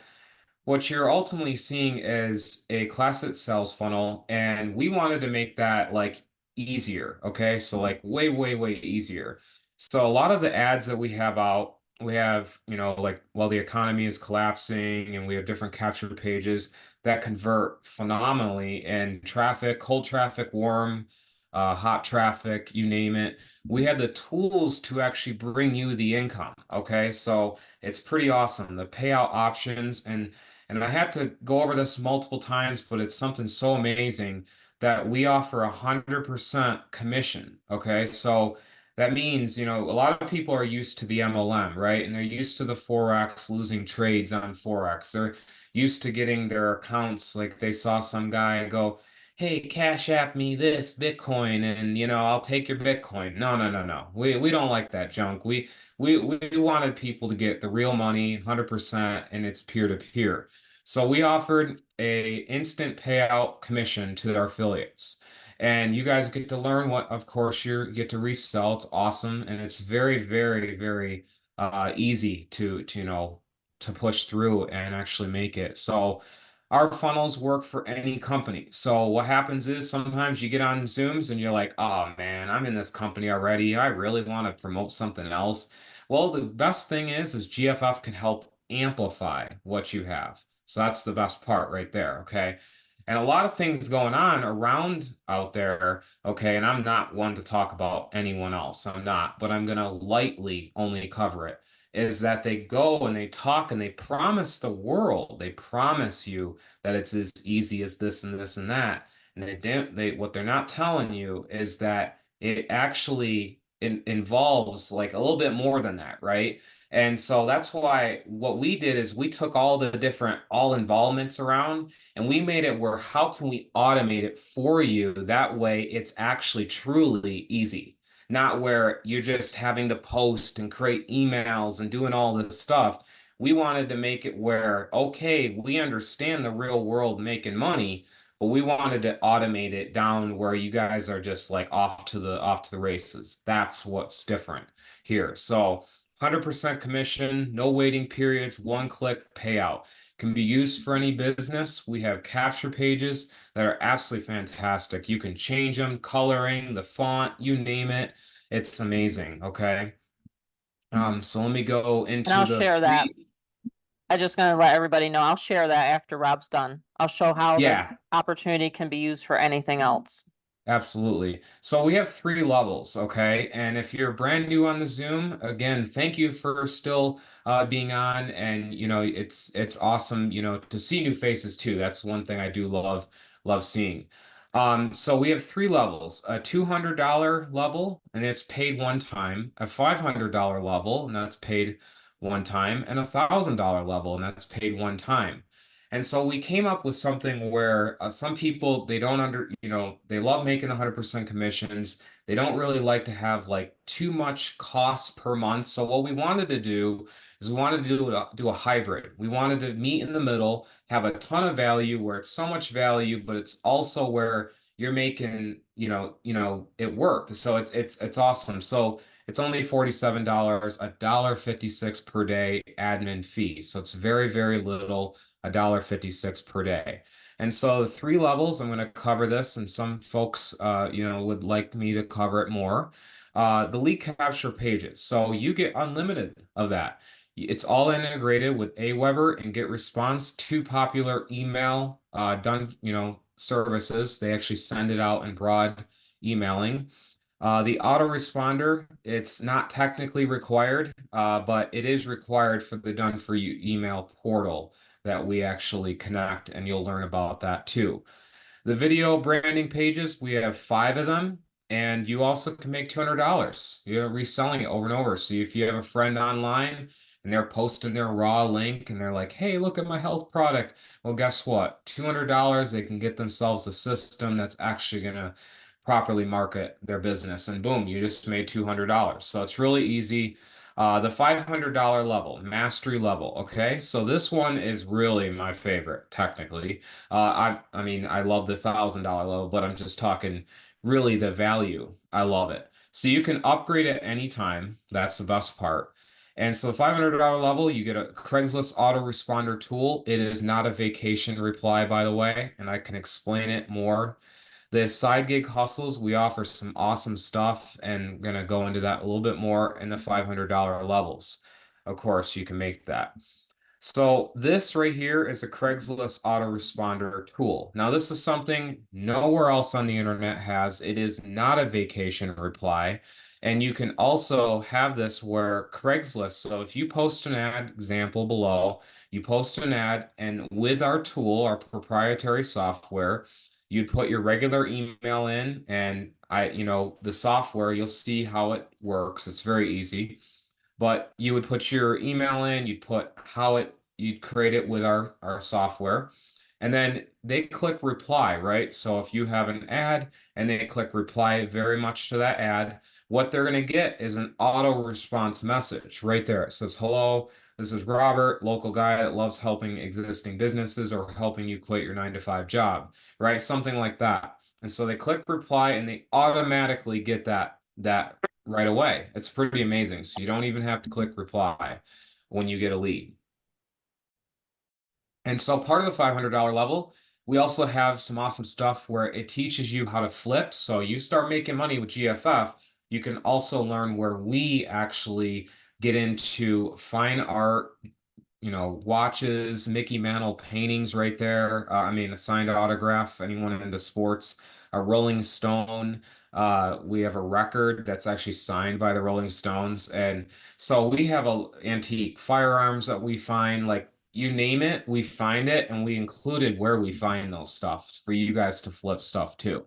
what you're ultimately seeing is a classic sales funnel, and we wanted to make that like easier. Okay. So like way, way, way easier. So a lot of the ads that we have out, we have, like while the economy is collapsing and we have different capture pages that convert phenomenally in traffic, cold traffic, warm, hot traffic, you name it. We had the tools to actually bring you the income. Okay. So it's pretty awesome. The payout options, and I had to go over this multiple times, but it's something so amazing that we offer 100% commission. Okay. So that means, a lot of people are used to the MLM, right? And they're used to the Forex, losing trades on Forex. They're used to getting their accounts, like they saw some guy go, hey, Cash App me this Bitcoin, and I'll take your Bitcoin. No, no, no, no. We don't like that junk. We wanted people to get the real money, 100%, and it's peer to peer. So we offered a instant payout commission to our affiliates. And you guys get to learn what, of course, you get to resell. It's awesome, and it's very, very, very easy to push through and actually make it. So our funnels work for any company. So what happens is sometimes you get on Zooms and you're like, oh man, I'm in this company already. I really want to promote something else. Well, the best thing is GFF can help amplify what you have. So that's the best part right there. Okay. And a lot of things going on around out there. Okay. And I'm not one to talk about anyone else. I'm not, but I'm going to lightly only cover it. Is that they go and they talk and they promise the world, they promise you that it's as easy as this and this and that. And what they're not telling you is that it actually involves like a little bit more than that, right? And so that's why what we did is we took all the different all involvements around and we made it where how can we automate it for you? That way it's actually truly easy, not where you're just having to post and create emails and doing all this stuff. We wanted to make it where, okay, we understand the real world making money, but we wanted to automate it down where you guys are just like off to the races. That's what's different here. So 100% commission, no waiting periods, one click payout. Can be used for any business. We have capture pages that are absolutely fantastic. You can change them, coloring, the font, you name it. It's amazing. Okay. So let me go And into I'll the share that. three. I'm just gonna let everybody know. I'll share that after Rob's done. I'll show how Yeah. this opportunity can be used for anything else. Absolutely. So we have three levels, okay? And if you're brand new on the Zoom, again, thank you for still being on. And you know, it's awesome, you know, to see new faces too. That's one thing I do love seeing. So we have three levels: a $200 level, and it's paid one time; a $500 level, and that's paid one time; and a $1,000 level, and that's paid one time. And so we came up with something where some people, they don't you know, they love making 100% commissions. They don't really like to have like too much cost per month. So what we wanted to do is we wanted to do a hybrid. We wanted to meet in the middle, have a ton of value where it's so much value, but it's also where you're making, it work. So it's awesome. So it's only $47, $1.56 per day admin fee. So it's very, very little, $1.56 per day. And so the three levels, I'm going to cover this, and some folks, would like me to cover it more. The lead capture pages. So you get unlimited of that. It's all integrated with Aweber and GetResponse, two popular email services. They actually send it out in broad emailing. The autoresponder, it's not technically required, but it is required for the Done For You email portal that we actually connect, and you'll learn about that too. The video branding pages, we have 5 of them, and you also can make $200. You're reselling it over and over. So if you have a friend online and they're posting their raw link and they're like, hey, look at my health product. Well, guess what? $200, they can get themselves a system that's actually going to properly market their business. And boom, you just made $200. So it's really easy. The $500 level, mastery level. Okay, so this one is really my favorite, technically. I mean, I love the $1,000 level, but I'm just talking really the value. I love it. So you can upgrade at any time. That's the best part. And so the $500 level, you get a Craigslist autoresponder tool. It is not a vacation reply, by the way, and I can explain it more. The side gig hustles, we offer some awesome stuff, and I'm going to go into that a little bit more in the $500 levels. Of course, you can make that. So this right here is a Craigslist autoresponder tool. Now, this is something nowhere else on the internet has. It is not a vacation reply. And you can also have this where Craigslist, so if you post an ad, example below, you post an ad, and with our tool, our proprietary software, you'd put your regular email in, and the software, you'll see how it works. It's very easy. But you would put your email in, you'd create it with our software, and then they click reply, right? So if you have an ad and they click reply very much to that ad, what they're going to get is an auto response message right there. It says, hello, this is Robert, local guy that loves helping existing businesses or helping you quit your 9-to-5 job, right? Something like that. And so they click reply and they automatically get that right away. It's pretty amazing. So you don't even have to click reply when you get a lead. And so part of the $500 level, we also have some awesome stuff where it teaches you how to flip. So you start making money with GFF, you can also learn where we actually get into fine art, you know, watches, Mickey Mantle paintings right there. I mean, a signed autograph, anyone into sports, a Rolling Stone. We have a record that's actually signed by the Rolling Stones. And so we have a antique firearms that we find, like you name it, we find it, and we included where we find those stuff for you guys to flip stuff too.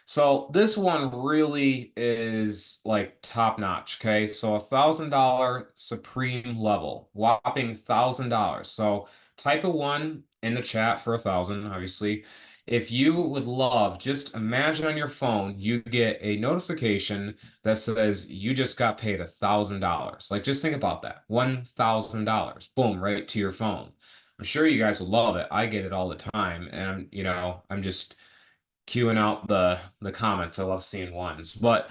So this one really is like top notch. Okay, so $1,000 supreme level, whopping $1,000. So type a one in the chat for 1,000. Obviously, if you would love, just imagine on your phone you get a notification that says you just got paid $1,000. Like just think about that, $1,000, boom, right to your phone. I'm sure you guys will love it. I get it all the time, and I'm just queuing out the comments. I love seeing ones. But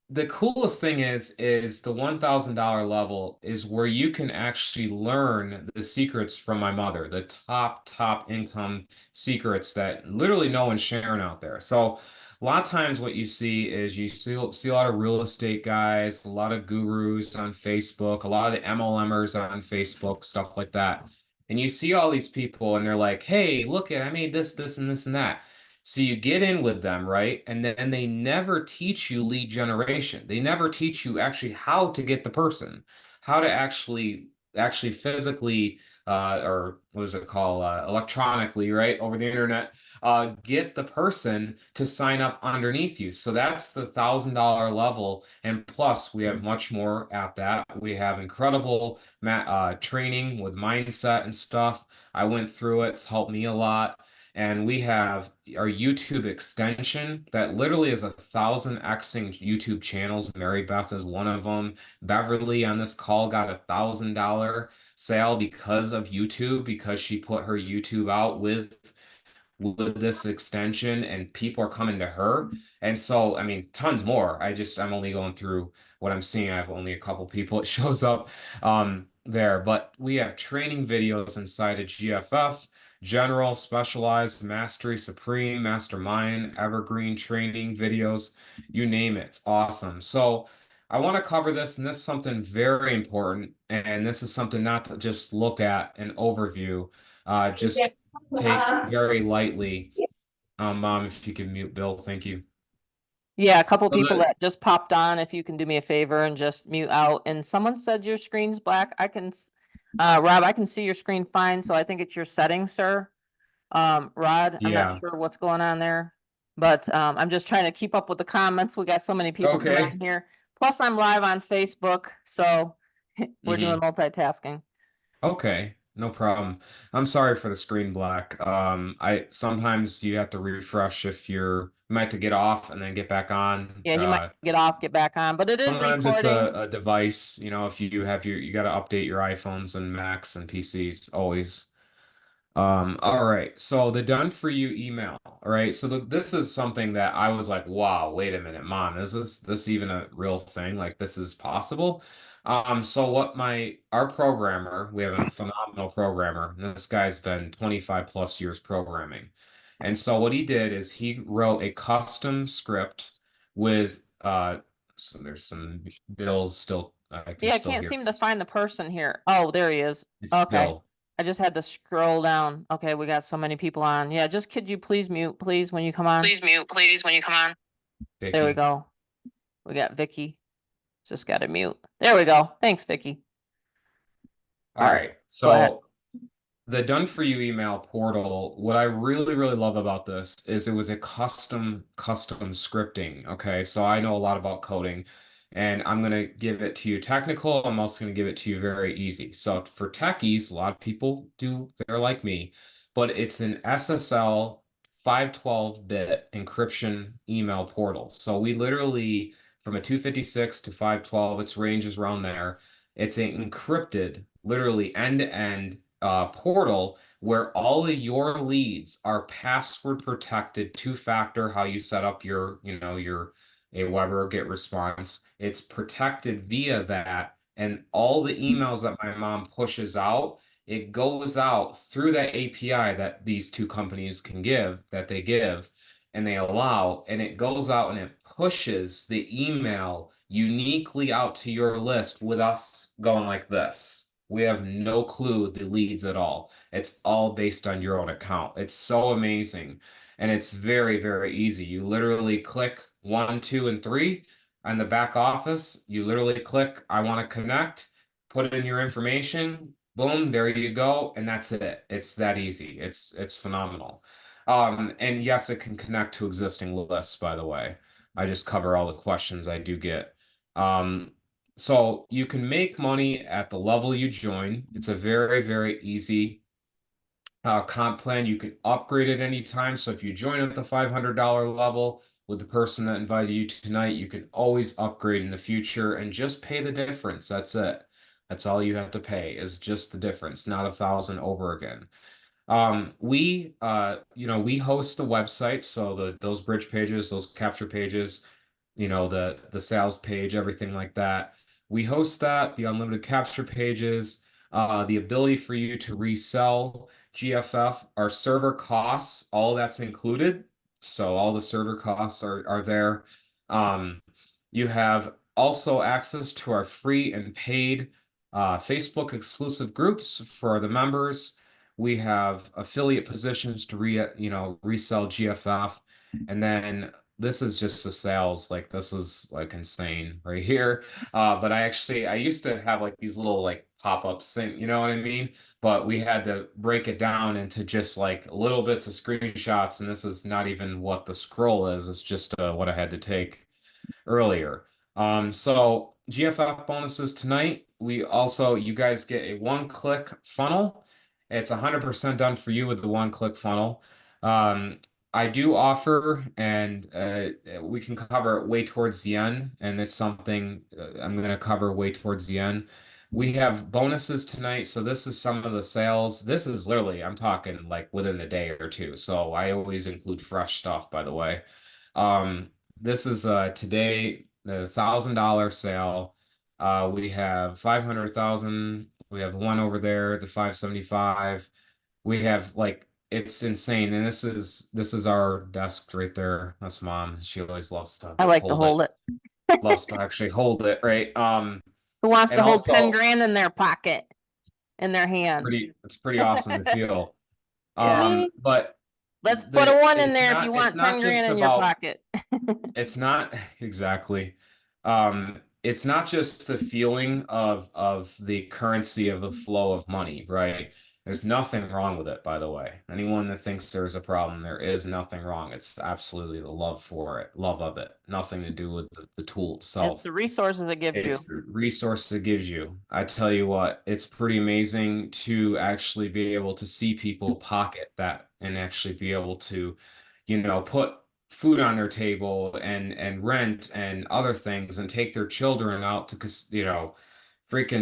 the coolest thing is the $1,000 level is where you can actually learn the secrets from my mother, the top income secrets that literally no one's sharing out there. So a lot of times what you see is you see a lot of real estate guys, a lot of gurus on Facebook, a lot of the MLMers on Facebook, stuff like that. And you see all these people and they're like, hey, look at, I made this, and this, and that. So you get in with them, right? And then they never teach you lead generation. They never teach you actually how to get the person, how to actually physically or what is it called, electronically, right, over the internet, get the person to sign up underneath you. So that's the $1,000 level, and plus we have much more at that. We have incredible training with mindset and stuff. I went through it. It's helped me a lot. And we have our YouTube extension that literally is 1,000xing YouTube channels. Mary Beth is one of them. Beverly on this call got $1,000 sale because of YouTube, because she put her YouTube out with this extension, and people are coming to her. And so, I mean, tons more. I'm only going through what I'm seeing. I have only a couple people it shows up there, but we have training videos inside of GFF, general, specialized, mastery, supreme, mastermind, evergreen training videos, you name it. It's awesome. So I want to cover this, and this is something very important, and this is something not to just look at an overview, just take very lightly. Mom, if you can mute Bill, thank you. Yeah, a couple So people the- that just popped on, if you can do me a favor and just mute out. And someone said your screen's black. Rob, I can see your screen fine, so I think it's your settings, sir. Rod, I'm not Yeah. sure what's going on there, but I'm just trying to keep up with the comments. We got so many people coming Okay. on here. Plus, I'm live on Facebook, so we're doing multitasking. Okay, no problem. I'm sorry for the screen black. I sometimes you have to refresh if you might have to get off and then get back on. Yeah, you might get off, get back on, but it is Sometimes it's recording. a device, if you have you got to update your iPhones and Macs and PCs always. All right. So the done for you email. All right. So this is something that I was like, wow, wait a minute, Mom, is this even a real thing? Like this is possible? So what our programmer, we have a phenomenal programmer. This guy's been 25 plus years programming. And so what he did is he wrote a custom script with so there's some bills still I can Yeah, I still can't hear. seem to find the person here. Oh, there he is. It's Okay. Bill. I just had to scroll down. Okay, we got so many people on. Yeah, just could you please mute, please, when you come on? Please mute, please, when you come on. There we Vicky. go. We got Vicky. Just got to mute. There we go. Thanks, Vicky. All right. Go ahead. So the done for you email portal, what I really, really love about this is it was a custom scripting. Okay. So I know a lot about coding, and I'm going to give it to you technical. I'm also going to give it to you very easy. So for techies, a lot of people they're like me, but it's an SSL 512-bit encryption email portal. So we literally, from a 256 to 512, its range is around there. It's an encrypted, literally end-to-end portal where all of your leads are password protected, two-factor, how you set up your Aweber get response. It's protected via that, and all the emails that my mom pushes out, it goes out through that API that these two companies can give, and they allow, and it goes out and it pushes the email uniquely out to your list with us going like this. We have no clue the leads at all. It's all based on your own account. It's so amazing. And it's very, very easy. You literally click 1, 2, and 3 on the back office. You literally click, I want to connect, put in your information, boom, there you go, and that's it. It's that easy. It's phenomenal. And yes, it can connect to existing lists, by the way. I just cover all the questions I do get. So you can make money at the level you join. It's a very, very easy comp plan. You can upgrade at any time. So if you join at the $500 level with the person that invited you tonight, you can always upgrade in the future and just pay the difference. That's it. That's all you have to pay is just the difference, not 1,000 over again. We host the website, so those bridge pages, those capture pages, the sales page, everything like that. We host that, the unlimited capture pages, the ability for you to resell GFF, our server costs, all that's included. So all the server costs are there. You have also access to our free and paid Facebook exclusive groups for the members. We have affiliate positions to resell GFF, and then this is just the sales. Like this is like insane right here. But I used to have like these little like pop-ups thing, you know what I mean? But we had to break it down into just like little bits of screenshots, and this is not even what the scroll is. It's just what I had to take earlier. So GFF bonuses tonight. You guys get a one-click funnel. It's 100% done for you with the one-click funnel. I do offer, and we can cover it way towards the end, and it's something I'm going to cover way towards the end. We have bonuses tonight, so this is some of the sales. This is literally, I'm talking like within the day or two. So I always include fresh stuff, by the way. This is today the $1,000 sale. We have 500,000. We have one over there, the 575. We have like it's insane, and this is our desk right there. That's mom. She always loves to I like to hold it. loves to actually hold it, right? Who wants And to hold 10 also grand in their pocket, in their hand? it's pretty awesome to feel. Yeah. But Let's put a one in it's there if you not it's want 10 not grand just in your about pocket. it's not exactly. It's not just the feeling of the currency of the flow of money, right? There's nothing wrong with it, by the way. Anyone that thinks there's a problem, there is nothing wrong. It's absolutely the love for it, love of it. Nothing to do with the tool It's itself. the resources it gives you. It's the resource it gives you. I tell you what, it's pretty amazing to actually be able to see people pocket that and actually be able to, put food on their table and rent and other things and take their children out to, freaking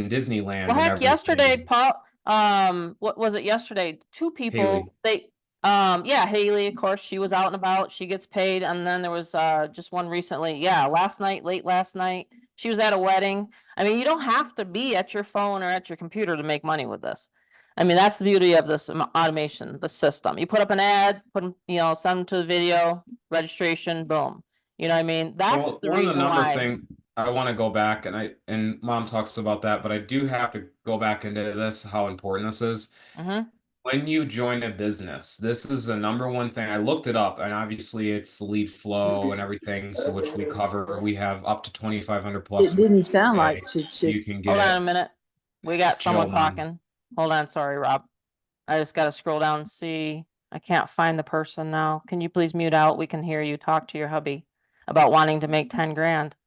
Disneyland Well, and heck, yesterday, everything. Paul, what was it yesterday? Two people, Haley. yeah, Haley, of course, she was out and about, she gets paid, and then there was, just one recently, yeah, late last night, she was at a wedding. I mean, you don't have to be at your phone or at your computer to make money with this. I mean, that's the beauty of this automation, the system. You put up an ad, send them to the video, registration, boom. You know what I mean? That's Well, the one reason another why. thing I want to go back and mom talks about that, but I do have to go back into this, how important this is. Mhm. When you join a business, this is the number one thing. I looked it up, and obviously it's the lead flow and everything, so which we cover. We have up to 2,500 plus. It didn't sound a like day. chit-chit. You can Hold on a get minute. We got Chill, someone Mom. talking. Hold on, sorry, Rob. I just gotta scroll down and see. I can't find the person now. Can you please mute out? We can hear you talk to your hubby about wanting to make 10 grand.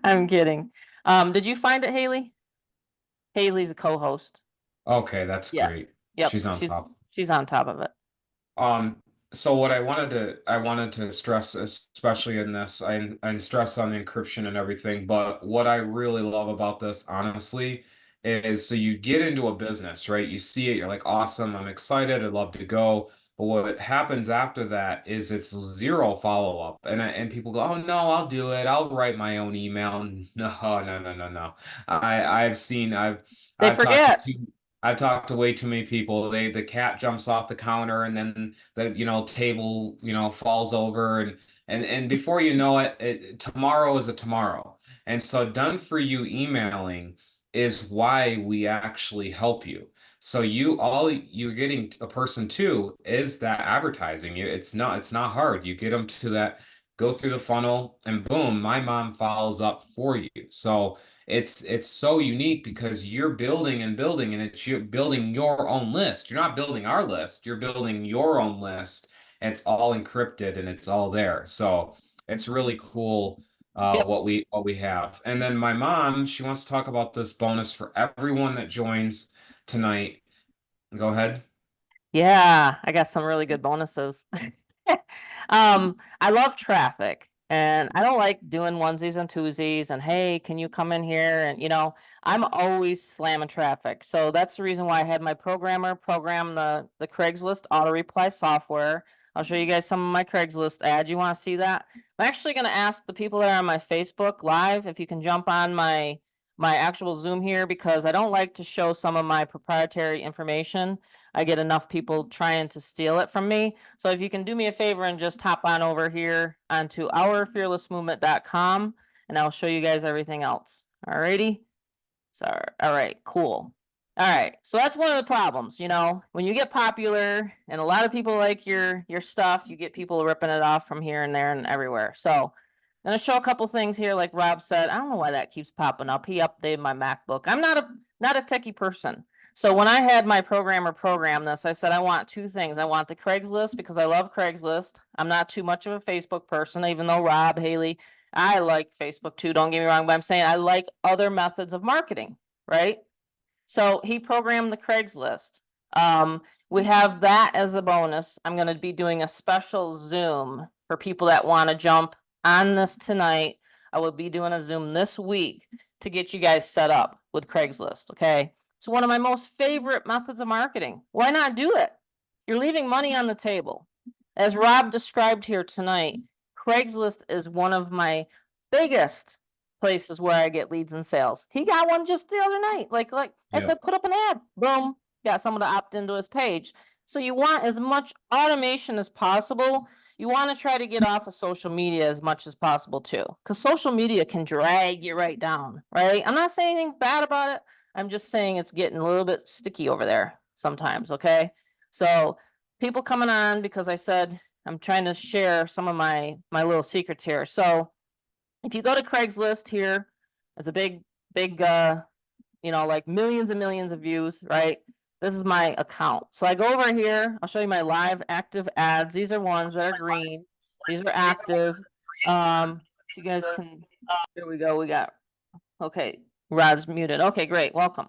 I'm kidding. Did you find it, Haley? Haley's a co-host. Okay, that's Yeah. great. Yep, She's on top. she's on top of it. So what I wanted to stress, especially in this, I stress on the encryption and everything, but what I really love about this, honestly, is so you get into a business, right? You see it, you're like, awesome, I'm excited, I'd love to go. But what happens after that is it's zero follow-up. And people go, oh no, I'll do it. I'll write my own email. No, no, no, no, no. They I've talked to forget. I talked to way too many people. The cat jumps off the counter and then the table falls over and before you know it, tomorrow is a tomorrow. And so done for you emailing is why we actually help you. So all you're getting a person to is that advertising. It's not hard. You get them to that, go through the funnel, and boom, my mom follows up for you. So it's so unique because you're building and building, and you're building your own list. You're not building our list. You're building your own list, and it's all encrypted and it's all there. So it's really cool Yep. what we have. And then my mom, she wants to talk about this bonus for everyone that joins tonight. Go ahead. Yeah, I got some really good bonuses. I love traffic and I don't like doing onesies and twosies and hey, can you come in here? And I'm always slamming traffic. So that's the reason why I had my programmer program the Craigslist auto reply software. I'll show you guys some of my Craigslist ads. You want to see that? I'm actually going to ask the people that are on my Facebook Live if you can jump on my actual Zoom here because I don't like to show some of my proprietary information. I get enough people trying to steal it from me. So if you can do me a favor and just hop on over here onto ourfearlessmovement.com and I'll show you guys everything else. All righty. So, all right, cool. All right. So that's one of the problems, when you get popular and a lot of people like your stuff, you get people ripping it off from here and there and everywhere. So I'm going to show a couple things here. Like Rob said, I don't know why that keeps popping up. He updated my MacBook. I'm not a techie person. So when I had my programmer program this, I said, I want two things. I want the Craigslist because I love Craigslist. I'm not too much of a Facebook person, even though Rob, Haley, I like Facebook too. Don't get me wrong, but I'm saying I like other methods of marketing, right? So he programmed the Craigslist. We have that as a bonus. I'm going to be doing a special Zoom for people that want to jump on this tonight. I will be doing a Zoom this week to get you guys set up with Craigslist. Okay. It's one of my most favorite methods of marketing. Why not do it? You're leaving money on the table. As Rob described here tonight, Craigslist is one of my biggest places where I get leads and sales. He got one just the other night. Like I said, put up an ad. Boom. Got someone to opt into his page. So you want as much automation as possible. You want to try to get off of social media as much as possible too. Because social media can drag you right down, right? I'm not saying anything bad about it. I'm just saying it's getting a little bit sticky over there sometimes, okay? So people coming on because I said I'm trying to share some of my little secrets here. So if you go to Craigslist here, it's a big, like millions and millions of views, right? This is my account. So I go over here, I'll show you my live active ads. These are ones that are green. These are active. You guys can, here we go. We got, okay, Rod's muted. Okay, great. Welcome.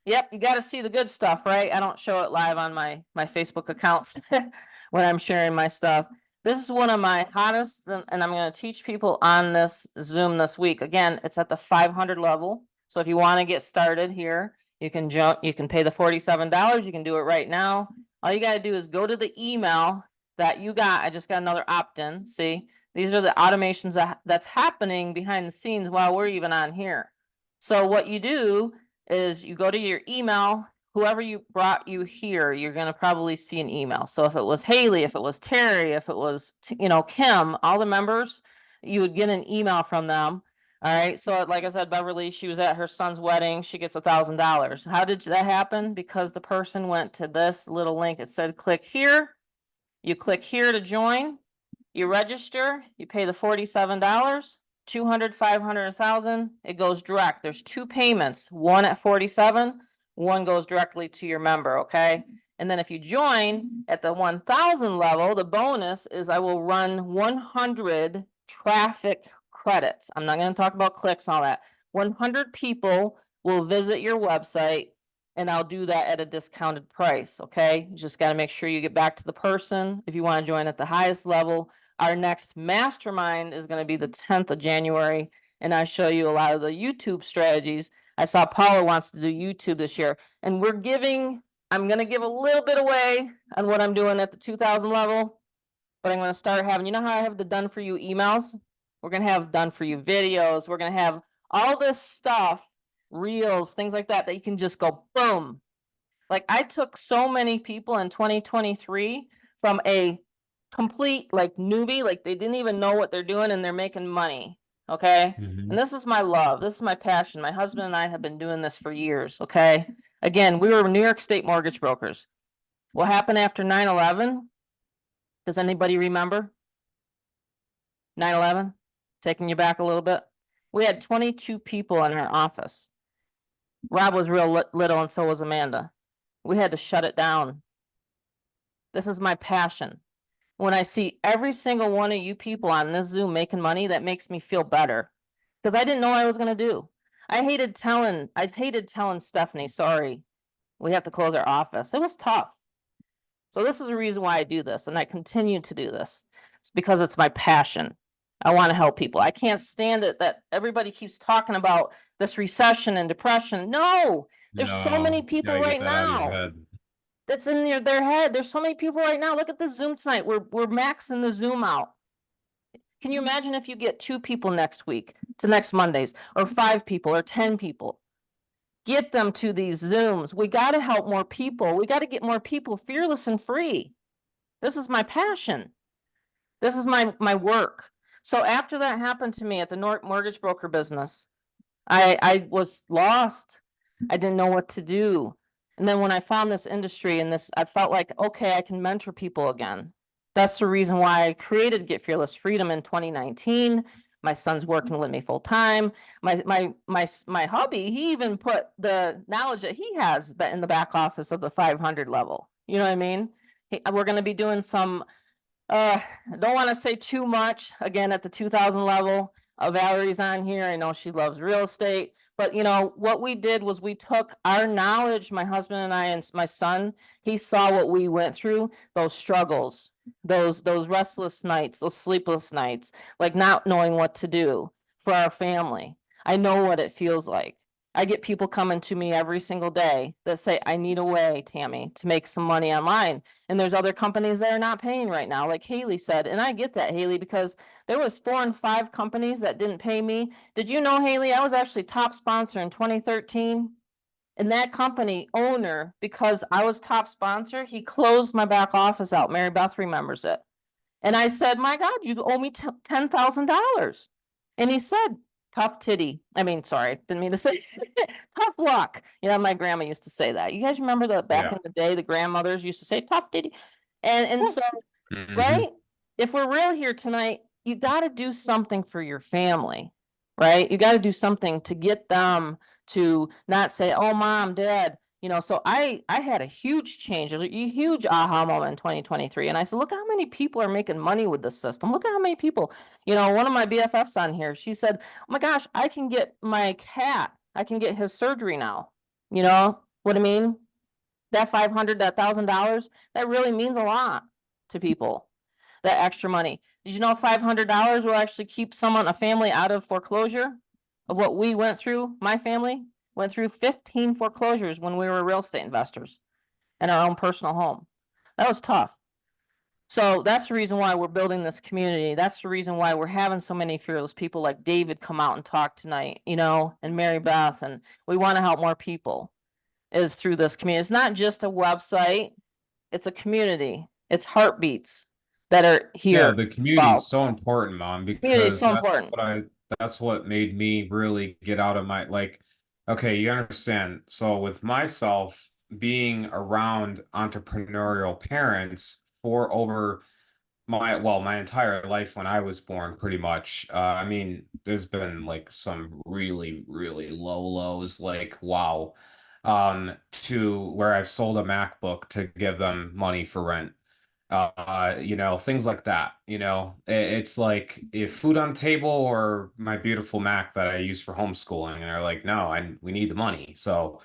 Yep, you got to see the good stuff, right? I don't show it live on my Facebook accounts when I'm sharing my stuff. This is one of my hottest, and I'm going to teach people on this Zoom this week. Again, it's at the 500 level. So if you want to get started here, you can jump, you can pay the $47. You can do it right now. All you got to do is go to the email that you got. I just got another opt-in. See, these are the automations that's happening behind the scenes while we're even on here. So what you do is you go to your email, whoever you brought you here, you're going to probably see an email. So if it was Haley, if it was Terry, if it was, Kim, all the members, you would get an email from them. All right. So like I said, Beverly, she was at her son's wedding. She gets $1,000. How did that happen? Because the person went to this little link. It said, click here. You click here to join. You register. You pay the $47. 200, 500, 1,000, it goes direct. There's two payments, one at 47, one goes directly to your member, okay? And then if you join at the 1,000 level, the bonus is I will run 100 traffic credits. I'm not going to talk about clicks and all that. 100 people will visit your website and I'll do that at a discounted price, okay? You just got to make sure you get back to the person if you want to join at the highest level. Our next mastermind is going to be the 10th of January, and I show you a lot of the YouTube strategies. I saw Paula wants to do YouTube this year, and I'm going to give a little bit away on what I'm doing at the 2,000 level, but I'm going to start having, you know how I have the done for you emails? We're going to have done for you videos. We're going to have all this stuff, reels, things like that, that you can just go boom. Like I took so many people in 2023 from a complete like newbie, like they didn't even know what they're doing and they're making money. Okay. Mhm. And this is my love. This is my passion. My husband and I have been doing this for years. Okay. Again, we were New York State mortgage brokers. What happened after 9/11? Does anybody remember? 9/11? Taking you back a little bit. We had 22 people in our office. Rob was real little and so was Amanda. We had to shut it down. This is my passion. When I see every single one of you people on this Zoom making money, that makes me feel better. Because I didn't know what I was gonna do. I hated telling Stephanie, sorry, we have to close our office. It was tough. So this is the reason why I do this, and I continue to do this. It's because it's my passion. I want to help people. I can't stand it that everybody keeps talking about this recession and depression. No, there's so No, many you people gotta get right that out of your now head. that's in their head. There's so many people right now. Look at the Zoom tonight. We're maxing the Zoom out. Can you imagine if you get 2 people next week to next Mondays, or 5 people, or 10 people? Get them to these Zooms. We got to help more people. We got to get more people fearless and free. This is my passion. This is my work. So after that happened to me at the mortgage broker business, I was lost. I didn't know what to do. And then when I found this industry and this, I felt like, okay, I can mentor people again. That's the reason why I created Get Fearless Freedom in 2019. My son's working with me full time. My hubby, he even put the knowledge that he has that in the back office of the 500 level. You know what I mean? We're going to be doing some I don't want to say too much again at the 2000 level. Valerie's on here. I know she loves real estate, but you know what we did was we took our knowledge, my husband and I and my son, he saw what we went through, those struggles, those restless nights, those sleepless nights, like not knowing what to do for our family. I know what it feels like. I get people coming to me every single day that say, I need a way, Tammy, to make some money online. And there's other companies that are not paying right now, like Haley said. And I get that, Haley, because there was 4 and 5 companies that didn't pay me. Did you know, Haley, I was actually top sponsor in 2013? And that company owner, because I was top sponsor, he closed my back office out. Mary Beth remembers it. And I said, my God, you owe me $10,000. And he said, tough titty. I mean, sorry, didn't mean to say tough luck. You know, my grandma used to say that. You guys remember that back Yeah. in the day, the grandmothers used to say tough titty. And so, Mhm. right? If we're real here tonight, you got to do something for your family, right? You got to do something to get them to not say, oh, mom, dad, you know. So I had a huge change, a huge aha moment in 2023. And I said, look how many people are making money with this system. Look at how many people, you know, one of my BFFs on here, she said, oh my gosh, I can get my cat, I can get his surgery now. You know what I mean? That 500, that $1,000, that really means a lot to people. That extra money. Did you know $500 will actually keep someone, a family, out of foreclosure? Of what we went through, my family went through 15 foreclosures when we were real estate investors in our own personal home. That was tough. So that's the reason why we're building this community. That's the reason why we're having so many fearless people like David come out and talk tonight, you know, and Mary Beth, and we want to help more people is through this community. It's not just a website, it's a community. It's heartbeats that are Yeah, here. the community is so important, Mom, Community is because so important. that's what made me really get out of my like, okay, you understand. So with myself being around entrepreneurial parents for over my entire life when I was born, pretty much. I mean, there's been like some really, really low lows, like wow, to where I've sold a MacBook to give them money for rent. You know, things like that. You know, it's like if food on table or my beautiful Mac that I use for homeschooling, and they're like, no, we need the money, so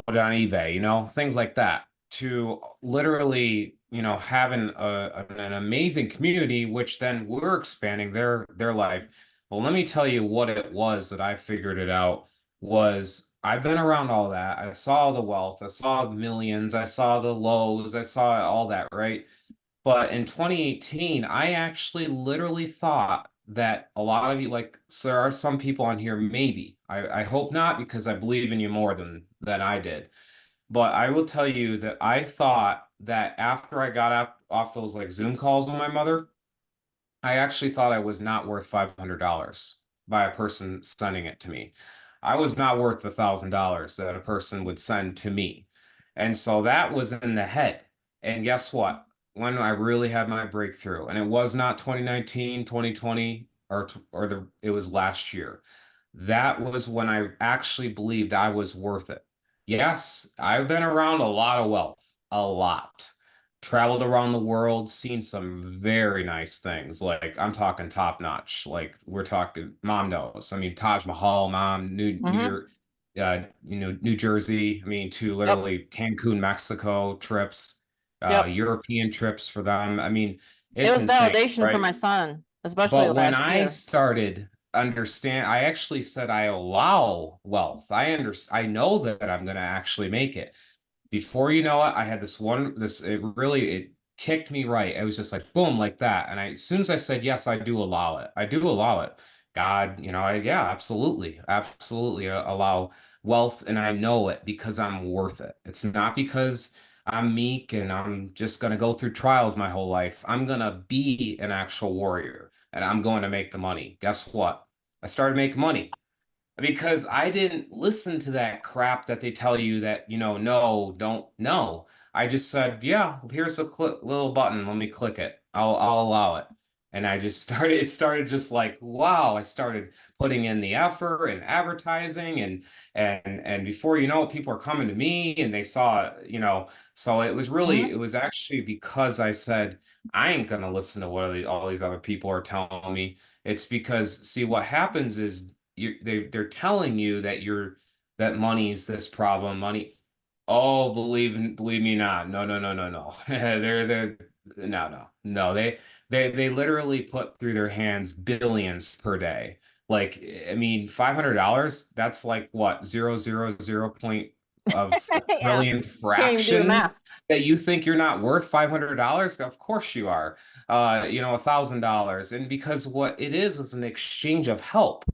put it on eBay, you know, things like that. To literally, you know, having an amazing community, which then we're expanding their life. Well, let me tell you what it was that I figured it out was I've been around all that. I saw the wealth, I saw the millions, I saw the lows, I saw all that, right? But in 2018, I actually literally thought that a lot of you, like, so there are some people on here, maybe. I hope not, because I believe in you more than I did. But I will tell you that I thought that after I got off those like Zoom calls with my mother, I actually thought I was not worth $500 by a person sending it to me. I was not worth the $1,000 that a person would send to me. And so that was in the head. And guess what? When I really had my breakthrough, and it was not 2019, 2020, it was last year. That was when I actually believed I was worth it. Yes, I've been around a lot of wealth, a lot. Traveled around the world, seen some very nice things. Like I'm talking top notch. Like we're talking, mom knows. I mean, Taj Mahal, mom, New York, New Jersey. I mean, to literally Cancun, Mexico trips, Yep. European trips for them. I mean, It it's was insane, validation for right? my son, especially But when last I year. started understand, I actually said I allow wealth. I know that I'm going to actually make it. Before you know it, I had it kicked me right. It was just like boom, like that. And as soon as I said yes, I do allow it. I do allow it. God, yeah, absolutely, absolutely allow wealth, and I know it because I'm worth it. It's not because I'm meek and I'm just gonna go through trials my whole life. I'm gonna be an actual warrior, and I'm going to make the money. Guess what? I started making money because I didn't listen to that crap that they tell you that, no, don't, no. I just said, yeah, here's a little button. Let me click it. I'll allow it. And I just it started just like, wow, I started putting in the effort and advertising and before you know it, people are coming to me and they saw, so it was actually because I said, I ain't gonna listen to what all these other people are telling me. It's because, see, what happens is they're telling you that money's this problem. Money. Oh, believe me not. No, no, no, no, no. They're no, no, no. They literally put through their hands billions per day. Like, I mean, $500, that's like what, 0.00 point of a Yeah. trillion Can't even do the fraction math. that you think you're not worth $500? Of course you are. $1,000. And because what it is an exchange of help.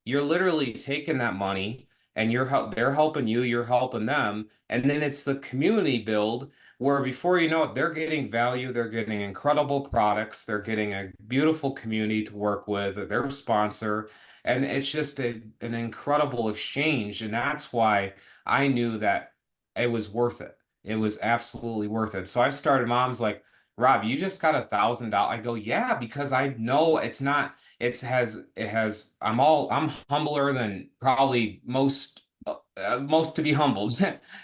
You're literally taking that money and they're helping you, you're helping them. And then it's the community build where before you know it, they're getting value, they're getting incredible products, they're getting a beautiful community to work with, they're a sponsor. And it's just an incredible exchange. And that's why I knew that it was worth it. It was absolutely worth it. So I started, mom's like, Rob, you just got $1,000. I go, yeah, because I know it's not, I'm humbler than probably most to be humbled.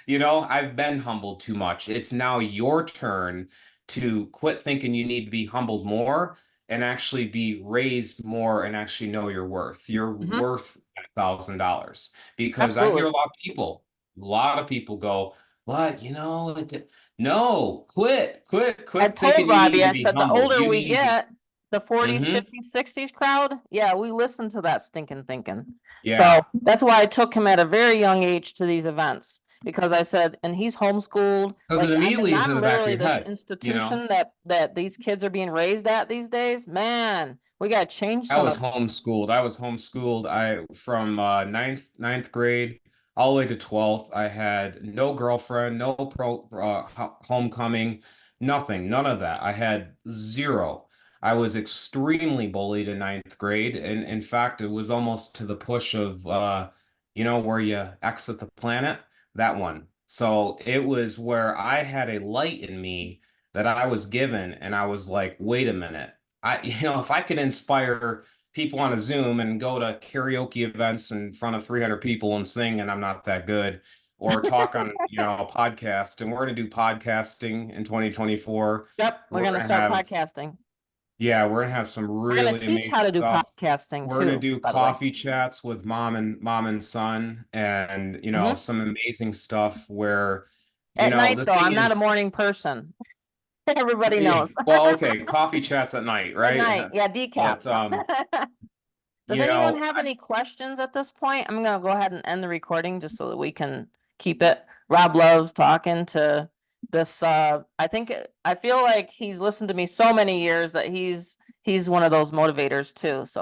I've been humbled too much. It's now your turn to quit thinking you need to be humbled more and actually be raised more and actually know your worth. You're worth $1,000 because I hear Absolutely. a lot of people go, what, no, quit I've thinking told you need Robbie, to I be said the humbled. older You we need to, get, the 40s, hmm 50s, 60s crowd, yeah, we listen to that stinking thinking. So yeah. that's why I took him at a very young age to these events because I said, and he's homeschooled. Because it Like immediately is in I'm the back of literally your this head, institution that these kids are being raised at these days. Man, we got to change I some was of. homeschooled. I from ninth grade all the way to 12th. I had no girlfriend, no homecoming, nothing, none of that. I had zero. I was extremely bullied in ninth grade, and in fact, it was almost to the push of where you exit the planet, that one. So it was where I had a light in me that I was given, and I was like, wait a minute. If I could inspire people on a Zoom and go to karaoke events in front of 300 people and sing, and I'm not that good, or talk on, a podcast, and we're going to do podcasting in 2024. Yep, we're We're going to going to start have, podcasting. yeah, we're going to have some We're going to really teach how amazing to do stuff. podcasting We're going to too, do by the way. coffee chats with mom and son, and, some amazing stuff where, At night the though, thing I'm not a is, morning person. Everybody yeah, knows. well, okay, coffee chats at night, At right? night, yeah, decaf. But, Does anyone have any questions at this point? I'm gonna go ahead and end the recording just so that we can keep it. Rob loves talking to this, I feel like he's listened to me so many years that he's one of those motivators too, so.